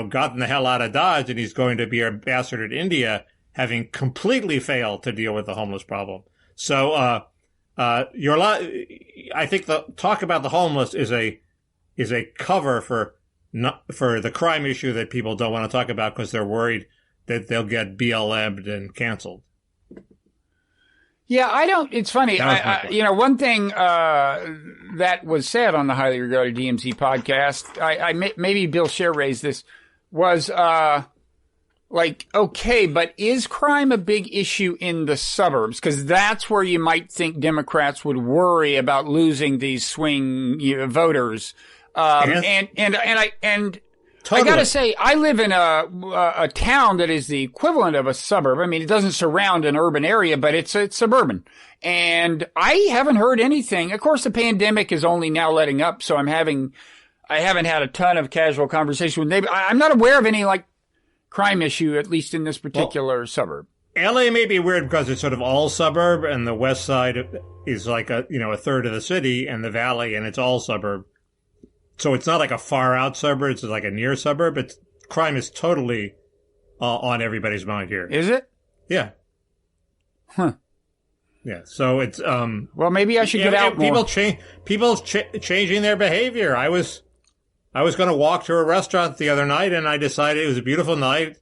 gotten the hell out of Dodge, and he's going to be our ambassador to India, having completely failed to deal with the homeless problem. So, you're allowed, I think the talk about the homeless is a cover for the crime issue that people don't want to talk about because they're worried that they'll get BLM'd and canceled. Yeah, it's funny. One thing that was said on the highly regarded DMZ podcast, maybe Bill Scher raised this, was okay, but is crime a big issue in the suburbs? Because that's where you might think Democrats would worry about losing these swing voters. Totally. I gotta say, I live in a town that is the equivalent of a suburb. I mean, it doesn't surround an urban area, but it's suburban. And I haven't heard anything. Of course, the pandemic is only now letting up, so I haven't had a ton of casual conversation with neighbors. I'm not aware of any crime issue, at least in this particular suburb. LA may be weird because it's sort of all suburb, and the west side is like a third of the city, and the valley, and it's all suburb. So it's not like a far out suburb. It's like a near suburb. Crime is totally on everybody's mind here. Is it? Yeah. Huh. Yeah. So it's well, maybe I should get out more. People changing their behavior. I was going to walk to a restaurant the other night, and I decided it was a beautiful night.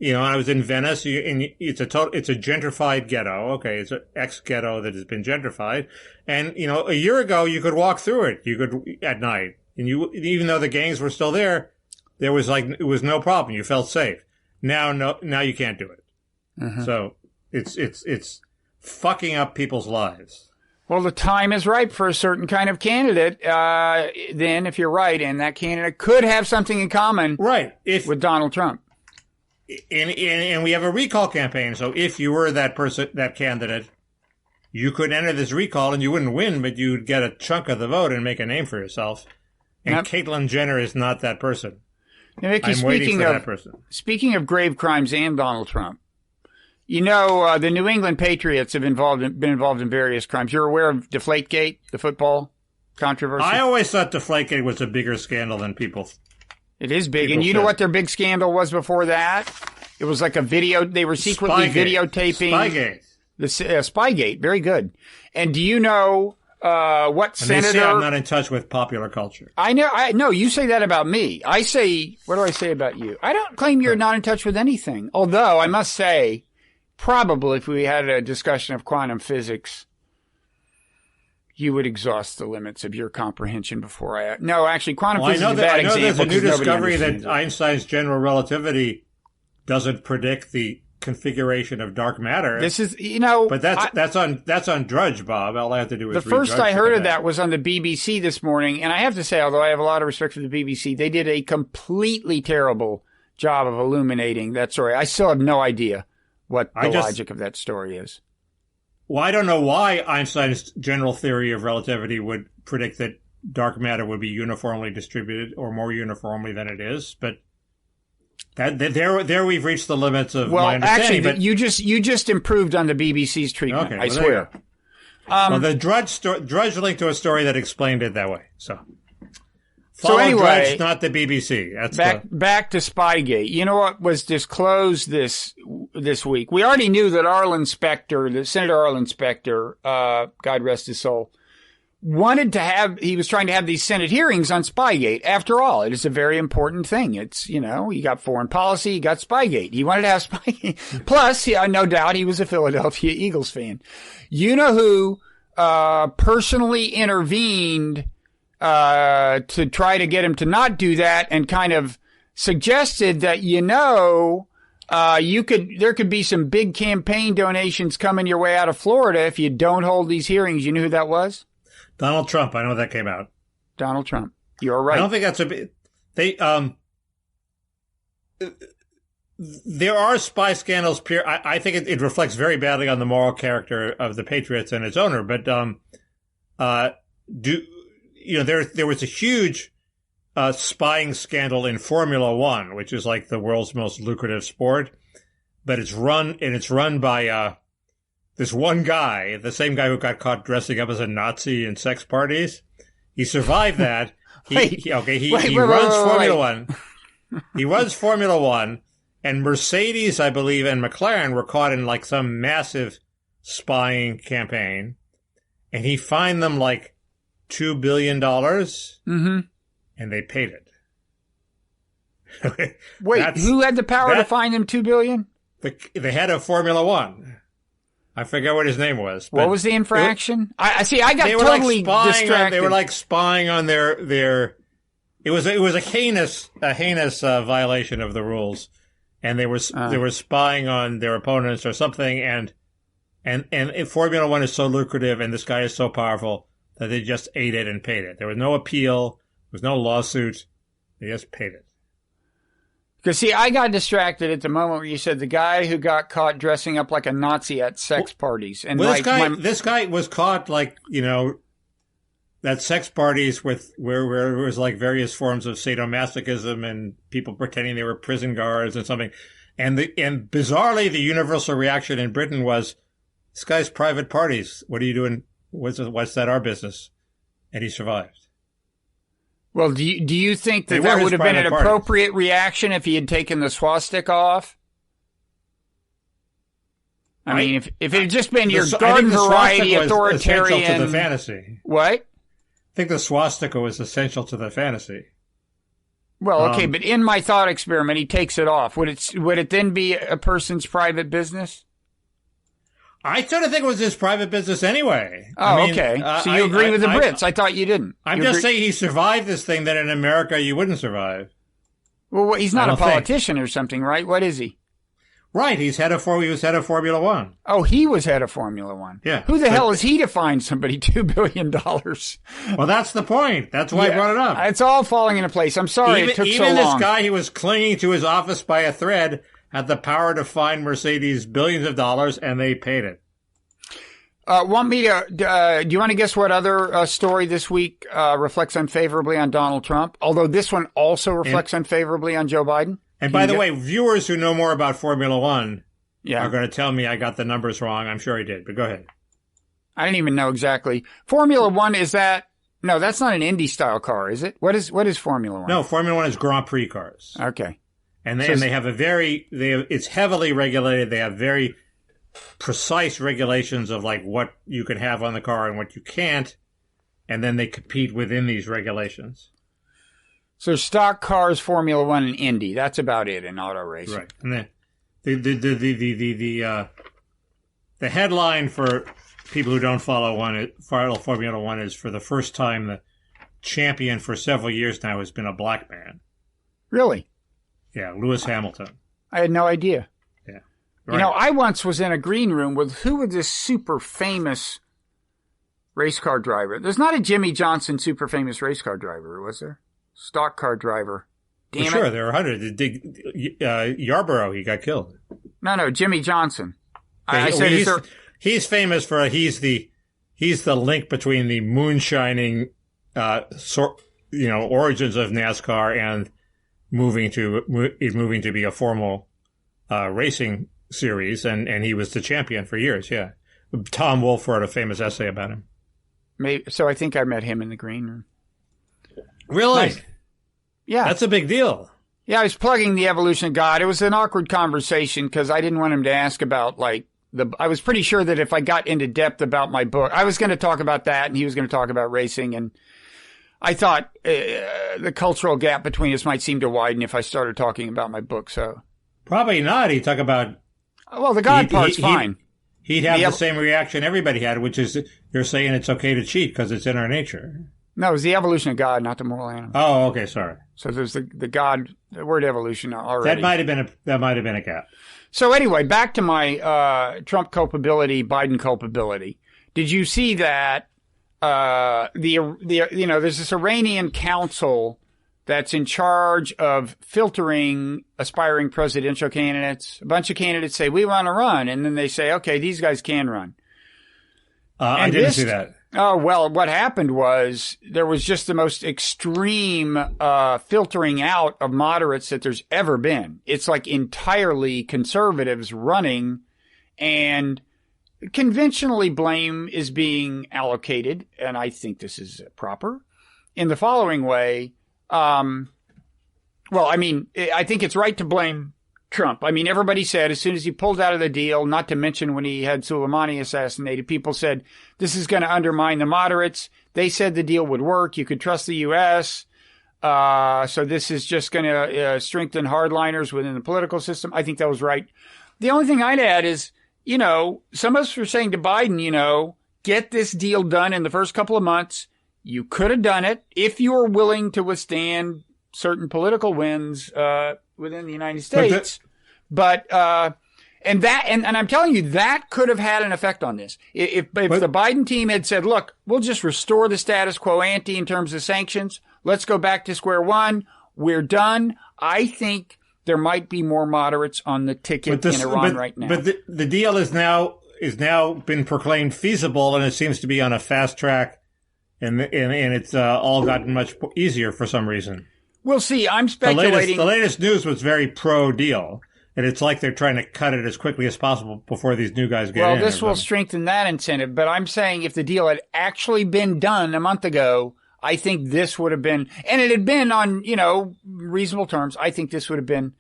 I was in Venice, and it's a gentrified ghetto. Okay, it's an ex-ghetto that has been gentrified, and a year ago you could walk through it. You could at night. And even though the gangs were still there, it was no problem. You felt safe. Now you can't do it. Mm-hmm. So it's fucking up people's lives. Well, the time is ripe for a certain kind of candidate. Then, if you're right, and that candidate could have something in common, right, with Donald Trump. And we have a recall campaign. So if you were that person, that candidate, you could enter this recall, and you wouldn't win, but you'd get a chunk of the vote and make a name for yourself. And Caitlyn Jenner is not that person. Now, Mickey, I'm waiting for that person. Speaking of grave crimes and Donald Trump, the New England Patriots have been involved in various crimes. You're aware of Deflategate, the football controversy? I always thought Deflategate was a bigger scandal than people. It is big. And you know what their big scandal was before that? It was like a video. They were secretly videotaping. Spygate. Spygate. Very good. And do you know... what senator? They say I'm not in touch with popular culture. I know. You say that about me. I say, what do I say about you? I don't claim you're not in touch with anything. Although I must say, probably if we had a discussion of quantum physics, you would exhaust the limits of your comprehension before I. No, actually, quantum physics is a bad example. There's a new discovery that Einstein's general relativity doesn't predict the configuration of dark matter. This is, but that's on Drudge, Bob. All I have to do is the first I heard of that was on the BBC this morning, and I have to say, although I have a lot of respect for the BBC, they did a completely terrible job of illuminating that story. I still have no idea what the logic of that story is. Well, I don't know why Einstein's general theory of relativity would predict that dark matter would be uniformly distributed or more uniformly than it is, but There we've reached the limits of well, my understanding. Actually, but you just improved on the BBC's treatment. Okay, I swear. Well, the Drudge linked to a story that explained it that way. So anyway, Drudge, not the BBC. That's back to Spygate. You know what was disclosed this week? We already knew that Senator Arlen Specter, God rest his soul, he was trying to have these Senate hearings on Spygate. After all, it is a very important thing. It's, you got foreign policy, you got Spygate. He wanted to have Spygate. Plus, no doubt he was a Philadelphia Eagles fan. You know who personally intervened to try to get him to not do that and kind of suggested that, there could be some big campaign donations coming your way out of Florida if you don't hold these hearings. You know who that was? Donald Trump. I know that came out. Donald Trump. You're right. I don't think that's there are spy scandals. I think it reflects very badly on the moral character of the Patriots and its owner. But there was a huge spying scandal in Formula One, which is like the world's most lucrative sport. But it's run by this one guy, the same guy who got caught dressing up as a Nazi in sex parties. He survived that. He runs Formula One. He runs Formula One, and Mercedes, I believe, and McLaren were caught in like some massive spying campaign, and he fined them like $2 billion, and they paid it. Wait, who had the power to fine them $2 billion? The head of Formula One. I forget what his name was. What was the infraction? I got totally distracted. They were like spying on their. It was a heinous violation of the rules, and they were spying on their opponents or something. And Formula One is so lucrative, and this guy is so powerful that they just ate it and paid it. There was no appeal. There was no lawsuit. They just paid it. Because, see, I got distracted at the moment where you said the guy who got caught dressing up like a Nazi at sex parties. And this guy was caught at sex parties where it was like various forms of sadomasochism and people pretending they were prison guards and something. And bizarrely, the universal reaction in Britain was, this guy's private parties. What are you doing? What's that our business? And he survived. Well, do you think that would have been an appropriate reaction if he had taken the swastika off? I mean, if it had just been your garden variety authoritarian. Essential to the fantasy. What? I think the swastika was essential to the fantasy. Well, okay, but in my thought experiment, he takes it off. Would it then be a person's private business? I sort of think it was his private business anyway. Oh, okay. So you agree with the Brits. I thought you didn't. I'm just saying he survived this thing that in America you wouldn't survive. Well, he's not a politician or something, right? What is he? Right. He was head of Formula One. Oh, he was head of Formula One. Yeah. Who the hell is he to fine somebody $2 billion? Well, that's the point. That's why I brought it up. It's all falling into place. I'm sorry it took so long. Even this guy who was clinging to his office by a thread had the power to fine Mercedes billions of dollars, and they paid it. Do you want to guess what other story this week reflects unfavorably on Donald Trump? Although this one also reflects unfavorably on Joe Biden. And by the way, viewers who know more about Formula One are going to tell me I got the numbers wrong. I'm sure I did, but go ahead. I didn't even know exactly. Formula One, is that... No, that's not an Indy-style car, is it? What is Formula One? No, Formula One is Grand Prix cars. Okay. And they have it's heavily regulated. They have very precise regulations of like what you can have on the car and what you can't. And then they compete within these regulations. So stock cars, Formula One, and Indy. That's about it in auto racing. Right. And the headline for people who don't follow Formula One is, for the first time, the champion for several years now has been a black man. Really? Yeah, Lewis Hamilton. I had no idea. Yeah. Right. I once was in a green room with who was this super famous race car driver? There's not a Jimmy Johnson super famous race car driver, was there? Stock car driver. Damn it. Sure, there are hundreds. Yarborough, he got killed. No, Jimmy Johnson. He's famous for he's the link between the moonshining origins of NASCAR and moving to be a formal racing series, and he was the champion for years. Yeah, Tom Wolfe wrote a famous essay about him. So I think I met him in the green room. Really? Nice. Yeah, that's a big deal. Yeah, I was plugging the evolution of God. It was an awkward conversation because I didn't want him to ask about I was pretty sure that if I got into depth about my book, I was going to talk about that and he was going to talk about racing. And I thought the cultural gap between us might seem to widen if I started talking about my book. So probably not. He'd talk about, well, the God part's fine. He'd have the same reaction everybody had, which is you're saying it's okay to cheat because it's in our nature. No, it was the evolution of God, not the moral animal. Oh, okay, sorry. So there's the God, the word evolution already. That might have been a gap. So anyway, back to my Trump culpability, Biden culpability. Did you see that there's this Iranian council that's in charge of filtering aspiring presidential candidates? A bunch of candidates say, we want to run. And then they say, okay, these guys can run. I didn't see that. Oh, well, what happened was there was just the most extreme filtering out of moderates that there's ever been. It's like entirely conservatives running, and conventionally blame is being allocated, and I think this is proper, in the following way. I think it's right to blame Trump. I mean, everybody said as soon as he pulled out of the deal, not to mention when he had Soleimani assassinated, people said this is going to undermine the moderates. They said the deal would work. You could trust the U.S. So this is just going to strengthen hardliners within the political system. I think that was right. The only thing I'd add is, some of us were saying to Biden, get this deal done in the first couple of months. You could have done it if you were willing to withstand certain political wins within the United States. But I'm telling you, that could have had an effect on this. If the Biden team had said, look, we'll just restore the status quo ante in terms of sanctions. Let's go back to square one. We're done. I think there might be more moderates on the ticket in Iran right now. But the deal is now been proclaimed feasible, and it seems to be on a fast track, and it's all gotten much easier for some reason. We'll see. I'm speculating. The latest news was very pro-deal, and it's like they're trying to cut it as quickly as possible before these new guys get in. Well, this will strengthen that incentive, but I'm saying if the deal had actually been done a month ago, I think this would have been, and it had been on, reasonable terms, I think this would have been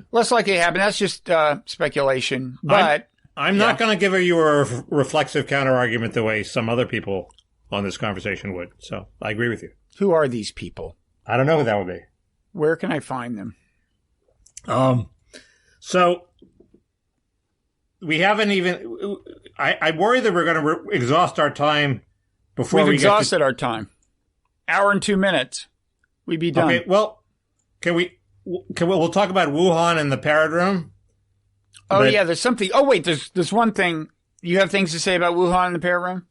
less likely to happen. That's just speculation. But I'm not going to give you a reflexive counter-argument the way some other people on this conversation would, so I agree with you. Who are these people? I don't know who that would be. Where can I find them? So we haven't even. I worry that we're going to exhaust our time before We've exhausted our time. Hour and 2 minutes. We'd be done. Okay. Well, we'll talk about Wuhan and the Parrot Room. Oh yeah, there's something. Oh wait, there's one thing. You have things to say about Wuhan and the Parrot Room?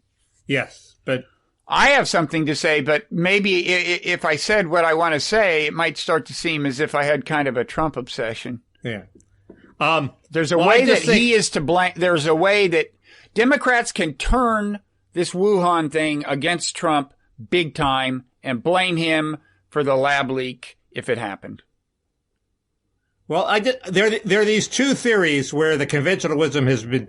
Yes, but. I have something to say, but maybe if I said what I want to say, it might start to seem as if I had kind of a Trump obsession. Yeah. There's a way that he is to blame. There's a way that Democrats can turn this Wuhan thing against Trump big time and blame him for the lab leak if it happened. Well, there are these two theories where the conventionalism has been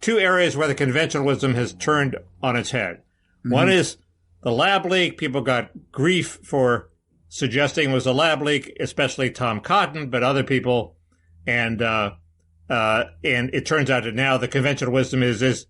two areas where the conventionalism has turned on its head. One is the lab leak. People got grief for suggesting it was a lab leak, especially Tom Cotton, but other people. And it turns out that now the conventional wisdom is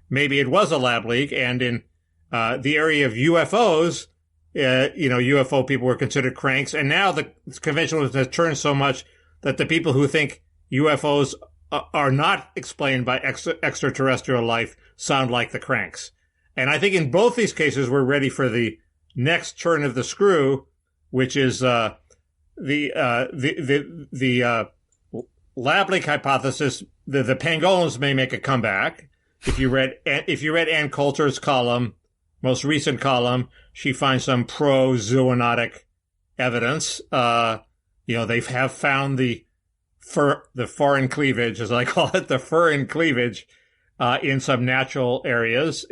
maybe it was a lab leak. And in the area of UFOs, UFO people were considered cranks. And now the conventional wisdom has turned so much that the people who think UFOs are not explained by extraterrestrial life sound like the cranks. And I think in both these cases, we're ready for the next turn of the screw, which is the lab leak hypothesis. The pangolins may make a comeback. If you read Ann Coulter's column, most recent column, she finds some pro-zoonotic evidence. They have found the foreign cleavage, as I call it, the foreign cleavage. In some natural areas,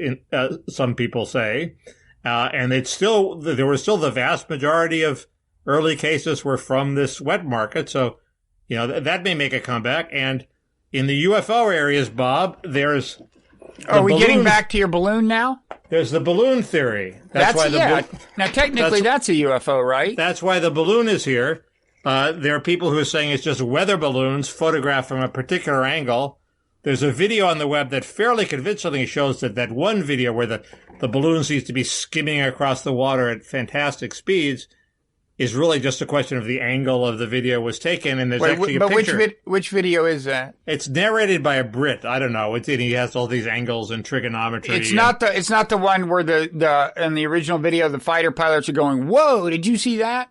some people say, and there were still the vast majority of early cases were from this wet market. So, that may make a comeback. And in the UFO areas, Bob, there's... Are we getting back to your balloon now? There's the balloon theory. That's why now, technically, that's a UFO, right? That's why the balloon is here. There are people who are saying it's just weather balloons photographed from a particular angle. There's a video on the web that fairly convincingly shows that one video where the balloon seems to be skimming across the water at fantastic speeds is really just a question of the angle of the video was taken, and there's actually a picture. But which video is that? It's narrated by a Brit. I don't know. He has all these angles and trigonometry. It's not the one where in the original video the fighter pilots are going, "Whoa, did you see that?"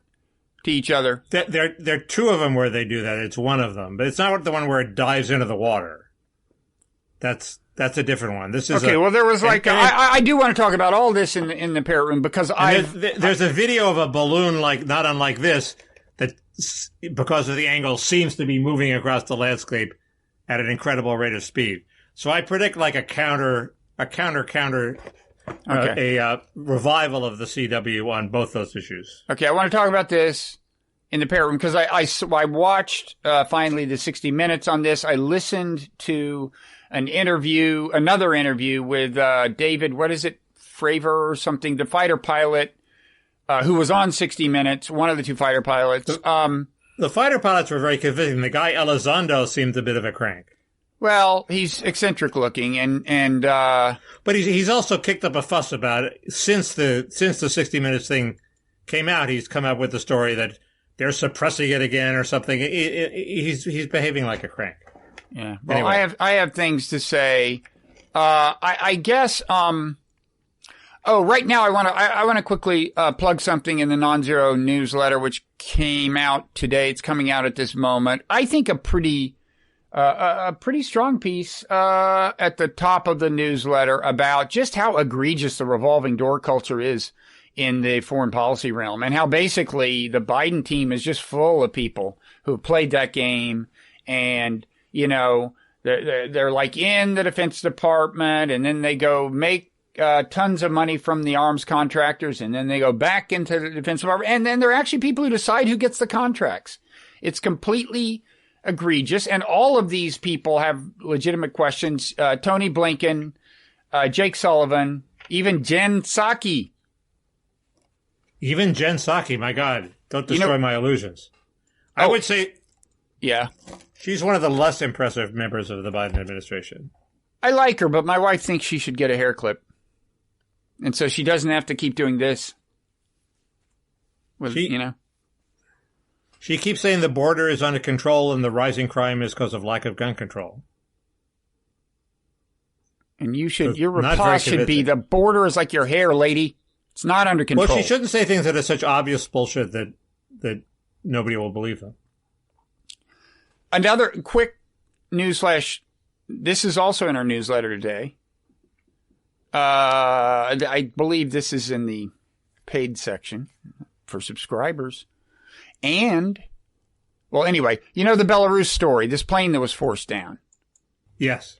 to each other. There are two of them where they do that. It's one of them, but it's not the one where it dives into the water. That's a different one. This is okay. Well, there was I do want to talk about all this in the Parrot Room because there's a video of a balloon not unlike this that, because of the angle, seems to be moving across the landscape at an incredible rate of speed. So I predict like a revival of the CW on both those issues. Okay, I want to talk about this in the Parrot Room because I watched finally the 60 Minutes on this. I listened to another interview with David, what is it, Fravor or something, the fighter pilot who was on 60 Minutes, one of the two fighter pilots. The fighter pilots were very convincing. The guy Elizondo seemed a bit of a crank. Well, he's eccentric looking, but he's also kicked up a fuss about it since the 60 Minutes thing came out. He's come up with the story that they're suppressing it again or something. He's behaving like a crank. Yeah. Well, anyway. I have things to say. I guess. Right now I want to quickly plug something in the Nonzero newsletter, which came out today. It's coming out at this moment. I think a pretty strong piece at the top of the newsletter about just how egregious the revolving door culture is in the foreign policy realm, and how basically the Biden team is just full of people who have played that game, and they're like in the Defense Department, and then they go make tons of money from the arms contractors, and then they go back into the Defense Department, and then they're actually people who decide who gets the contracts. It's completely egregious, and all of these people have legitimate questions. Tony Blinken, Jake Sullivan, even Jen Psaki. Even Jen Psaki, my God, don't destroy my illusions. I would say, yeah, she's one of the less impressive members of the Biden administration. I like her, but my wife thinks she should get a hair clip, and so she doesn't have to keep doing this. She keeps saying the border is under control and the rising crime is because of lack of gun control. And your reply should be, the border is like your hair, lady. It's not under control. Well, she shouldn't say things that are such obvious bullshit that nobody will believe them. Another quick newsflash. This is also in our newsletter today. I believe this is in the paid section for subscribers. And, well, anyway, the Belarus story, this plane that was forced down. Yes.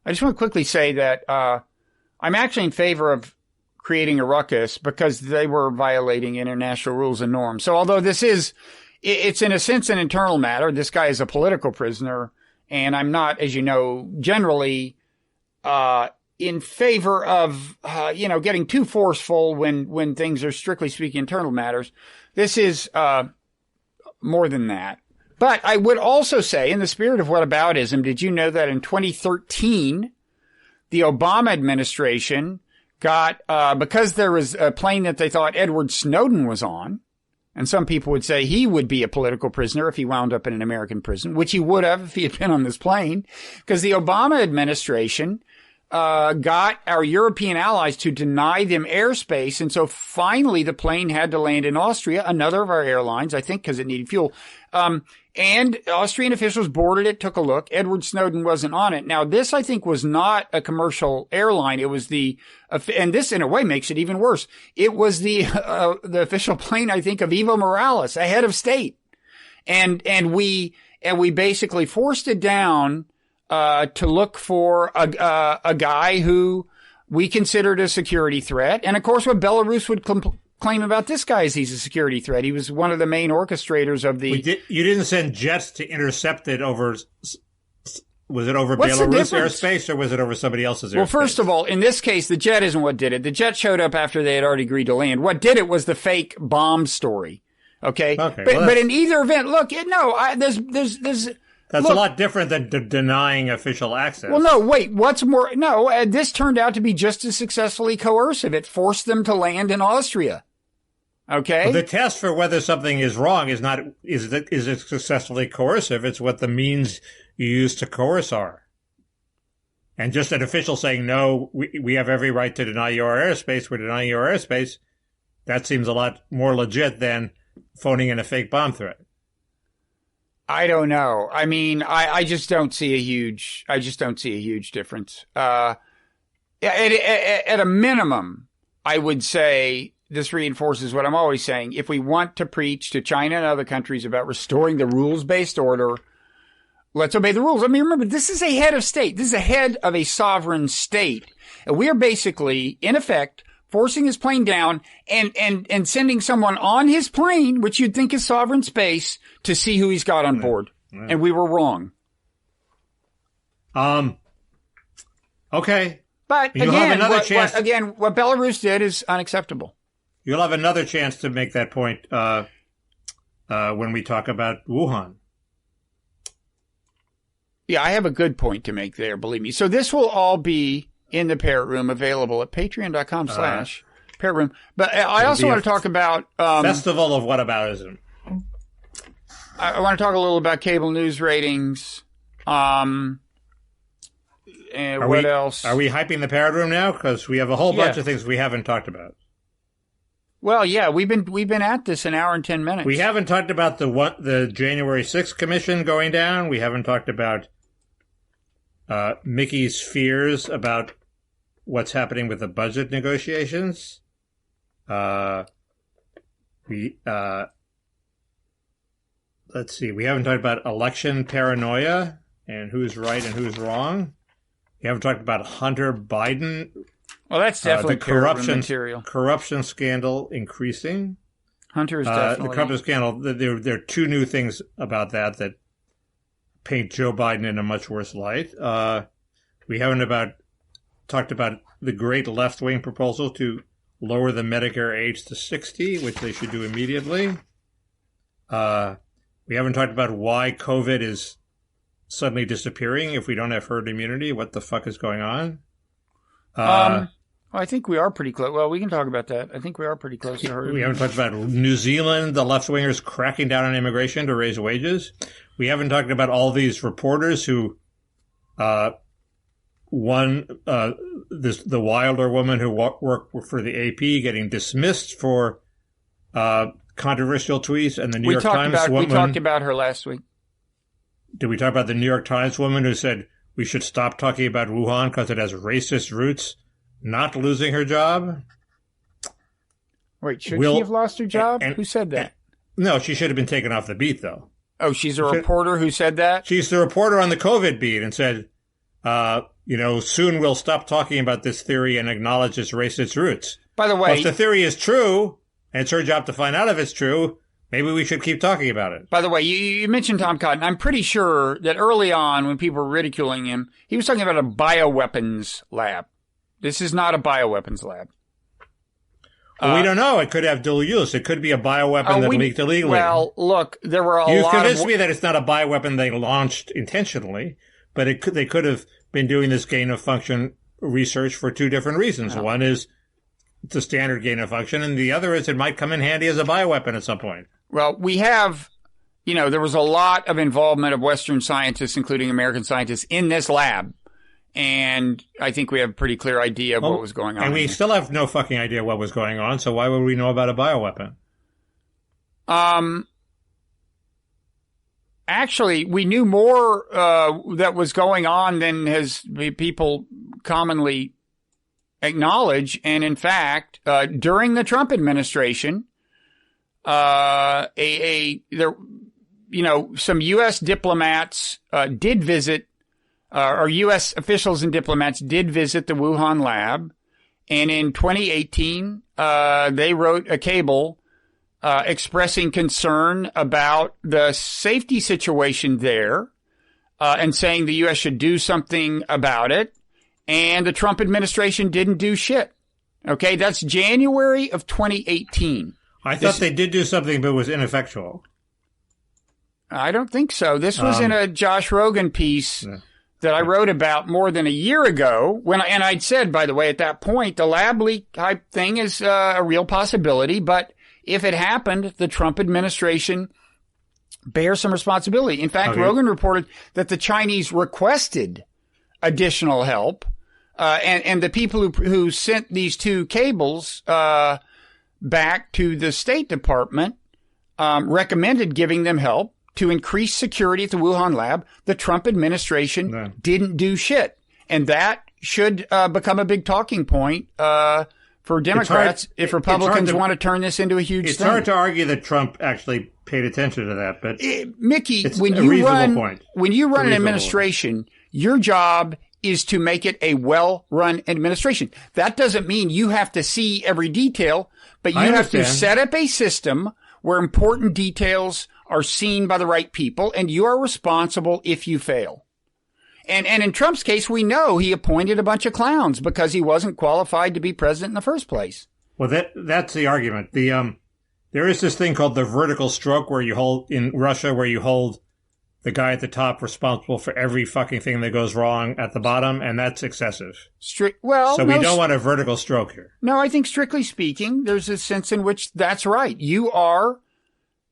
I just want to quickly say that I'm actually in favor of creating a ruckus because they were violating international rules and norms. So although it's in a sense an internal matter, this guy is a political prisoner, and I'm not, as you know, generally in favor of, getting too forceful when things are strictly speaking internal matters. This is more than that. But I would also say, in the spirit of whataboutism, did you know that in 2013, the Obama administration got, because there was a plane that they thought Edward Snowden was on, and some people would say he would be a political prisoner if he wound up in an American prison, which he would have if he had been on this plane, because the Obama administration got our European allies to deny them airspace. And so finally the plane had to land in Austria, another of our airlines, I think, because it needed fuel. And Austrian officials boarded it, took a look. Edward Snowden wasn't on it. Now, this, I think, was not a commercial airline. It was and this in a way makes it even worse. It was the official plane, I think, of Evo Morales, a head of state. And we basically forced it down to look for a guy who we considered a security threat. And of course, what Belarus would claim about this guy is he's a security threat. He was one of the main orchestrators of the... You didn't send jets to intercept it over... Was it over Belarus airspace or was it over somebody else's airspace? Well, first of all, in this case, the jet isn't what did it. The jet showed up after they had already agreed to land. What did it was the fake bomb story. Okay? But in either event, look, there's That's a lot different than denying official access. Well, no, wait, what's more? No, this turned out to be just as successfully coercive. It forced them to land in Austria. Okay? Well, the test for whether something is wrong is it successfully coercive. It's what the means you use to coerce are. And just an official saying, no, we have every right to deny you our airspace, we're denying you our airspace, that seems a lot more legit than phoning in a fake bomb threat. I don't know. I mean, I just don't see a huge difference. At a minimum, I would say this reinforces what I'm always saying. If we want to preach to China and other countries about restoring the rules-based order, let's obey the rules. I mean, remember, this is a head of state. This is a head of a sovereign state. And we are basically, in effect, forcing his plane down and sending someone on his plane, which you'd think is sovereign space, to see who he's got on board. Right. And we were wrong. Okay. But again, what Belarus did is unacceptable. You'll have another chance to make that point when we talk about Wuhan. Yeah, I have a good point to make there, believe me. So this will all be in the Parrot Room, available at patreon.com/Parrot Room. But I also want to talk about... Festival of Whataboutism. I want to talk a little about cable news ratings. And what else? Are we hyping the Parrot Room now? Because we have a whole bunch of things we haven't talked about. Well, yeah, we've been at this an hour and 10 minutes. We haven't talked about the January 6th commission going down. We haven't talked about Mickey's fears about what's happening with the budget negotiations. Let's see. We haven't talked about election paranoia and who's right and who's wrong. We haven't talked about Hunter Biden. Well, that's definitely material. Corruption scandal increasing. Hunter is definitely... The corruption scandal, there are two new things about that paint Joe Biden in a much worse light. We haven't talked about the great left-wing proposal to lower the Medicare age to 60, which they should do immediately. We haven't talked about why COVID is suddenly disappearing if we don't have herd immunity. What the fuck is going on? I think we are pretty close. Well, we can talk about that. I think we are pretty close to herd immunity. We haven't talked about New Zealand, the left-wingers cracking down on immigration to raise wages. We haven't talked about all these reporters who, the Wilder woman who worked for the AP getting dismissed for controversial tweets, and the New York Times woman. We talked about her last week. Did we talk about the New York Times woman who said we should stop talking about Wuhan because it has racist roots, not losing her job? Wait, should she have lost her job? Who said that? No, she should have been taken off the beat, though. Oh, she's a reporter who said that? She's the reporter on the COVID beat and said, soon we'll stop talking about this theory and acknowledge its racist roots. By the way... Well, if the theory is true, and it's her job to find out if it's true, maybe we should keep talking about it. By the way, you mentioned Tom Cotton. I'm pretty sure that early on, when people were ridiculing him, he was talking about a bioweapons lab. This is not a bioweapons lab. Well, we don't know. It could have dual use. It could be a bioweapon that leaked illegally. Well, look, there were a lot of... You've convinced me that it's not a bioweapon they launched intentionally, but they could have been doing this gain-of-function research for two different reasons. One is the standard gain-of-function, and the other is it might come in handy as a bioweapon at some point. Well, we have, there was a lot of involvement of Western scientists, including American scientists, in this lab. And I think we have a pretty clear idea of what was going on. And we still have no fucking idea what was going on, so why would we know about a bioweapon? Actually, we knew more that was going on than has people commonly acknowledge. And in fact, during the Trump administration, some U.S. diplomats did visit, or U.S. officials and diplomats did visit the Wuhan lab, And in 2018, they wrote a cable expressing concern about the safety situation there and saying the U.S. should do something about it. And the Trump administration didn't do shit. Okay, that's January of 2018. I thought they did do something, but it was ineffectual. I don't think so. This was in a Josh Rogan piece that I wrote about more than a year ago. And I'd said, by the way, at that point, the lab leak type thing is a real possibility. But if it happened, the Trump administration bears some responsibility. In fact, Rogan reported that the Chinese requested additional help. And the people who sent these two cables back to the State Department recommended giving them help to increase security at the Wuhan lab. The Trump administration didn't do shit. And that should become a big talking point for Democrats if Republicans want to turn this into a huge thing. It's hard to argue that Trump actually paid attention to that, but Mickey, when you run an administration, your job is to make it a well-run administration. That doesn't mean you have to see every detail, but you have to set up a system where important details are seen by the right people, and you are responsible if you fail. And in Trump's case, we know he appointed a bunch of clowns because he wasn't qualified to be president in the first place. Well, that's the argument. There is this thing called the vertical stroke where you hold in Russia, where you hold the guy at the top responsible for every fucking thing that goes wrong at the bottom, and that's excessive. So we don't want a vertical stroke here. No, I think strictly speaking, there's a sense in which that's right. You are,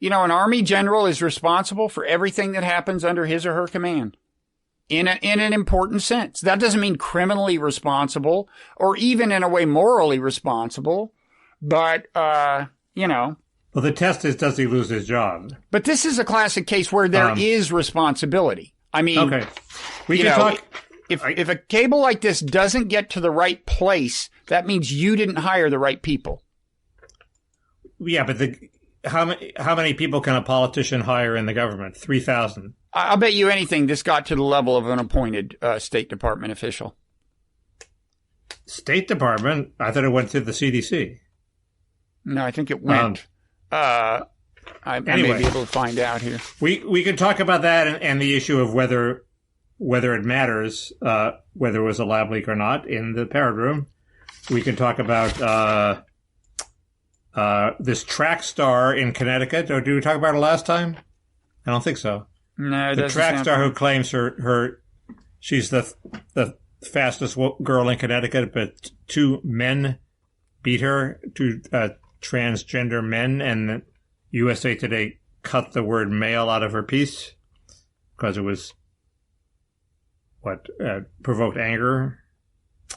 an army general is responsible for everything that happens under his or her command in an important sense. That doesn't mean criminally responsible or even in a way morally responsible, but, Well, the test is, does he lose his job? But this is a classic case where there is responsibility. I mean, we can talk. If a cable like this doesn't get to the right place, that means you didn't hire the right people. Yeah, but how many people can a politician hire in the government? 3,000. I'll bet you anything this got to the level of an appointed State Department official. State Department? I thought it went to the CDC. No, I think it went. I may be able to find out here. We can talk about that and the issue of whether it matters, whether it was a lab leak or not in the Parrot Room. We can talk about this track star in Connecticut. Or did we talk about it last time? I don't think so. No, the track star who claims she's the fastest girl in Connecticut, but two men beat her, two transgender men, and USA Today cut the word male out of her piece because it was provoked anger.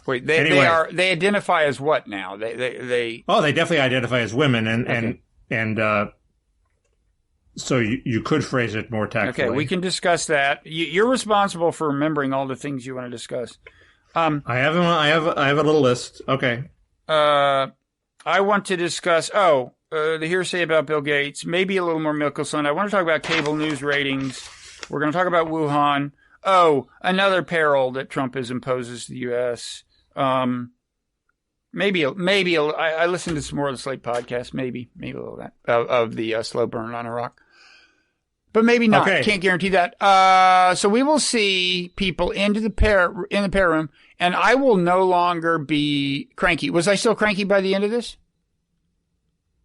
Wait, they identify as what now? They definitely identify as women, and so you could phrase it more tactfully. Okay, we can discuss that. You're responsible for remembering all the things you want to discuss. I have a little list. Okay. I want to discuss, the hearsay about Bill Gates, maybe a little more Mickelson. I want to talk about cable news ratings. We're going to talk about Wuhan. Another peril that Trump imposes to the U.S. I listened to some more of the Slate podcast, maybe a little of that, of the slow burn on Iraq. But maybe not. Okay. Can't guarantee that. So we will see people in the Parrot Room, and I will no longer be cranky. Was I still cranky by the end of this?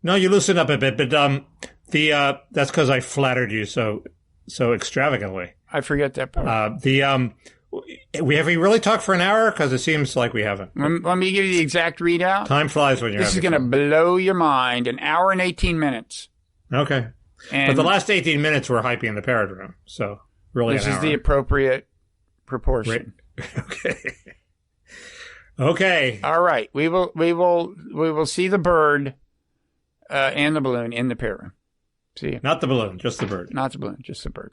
No, you loosened up a bit, but that's because I flattered you so extravagantly. I forget that part. Have we really talked for an hour? Because it seems like we haven't. Let me give you the exact readout. Time flies when you're. This is going to blow your mind. An hour and 18 minutes. Okay. But the last 18 minutes were hyping the Parrot Room, so really this is the appropriate proportion. Okay. Okay. All right. We will see the bird and the balloon in the Parrot Room. See you. Not the balloon, just the bird. Not the balloon, just the bird.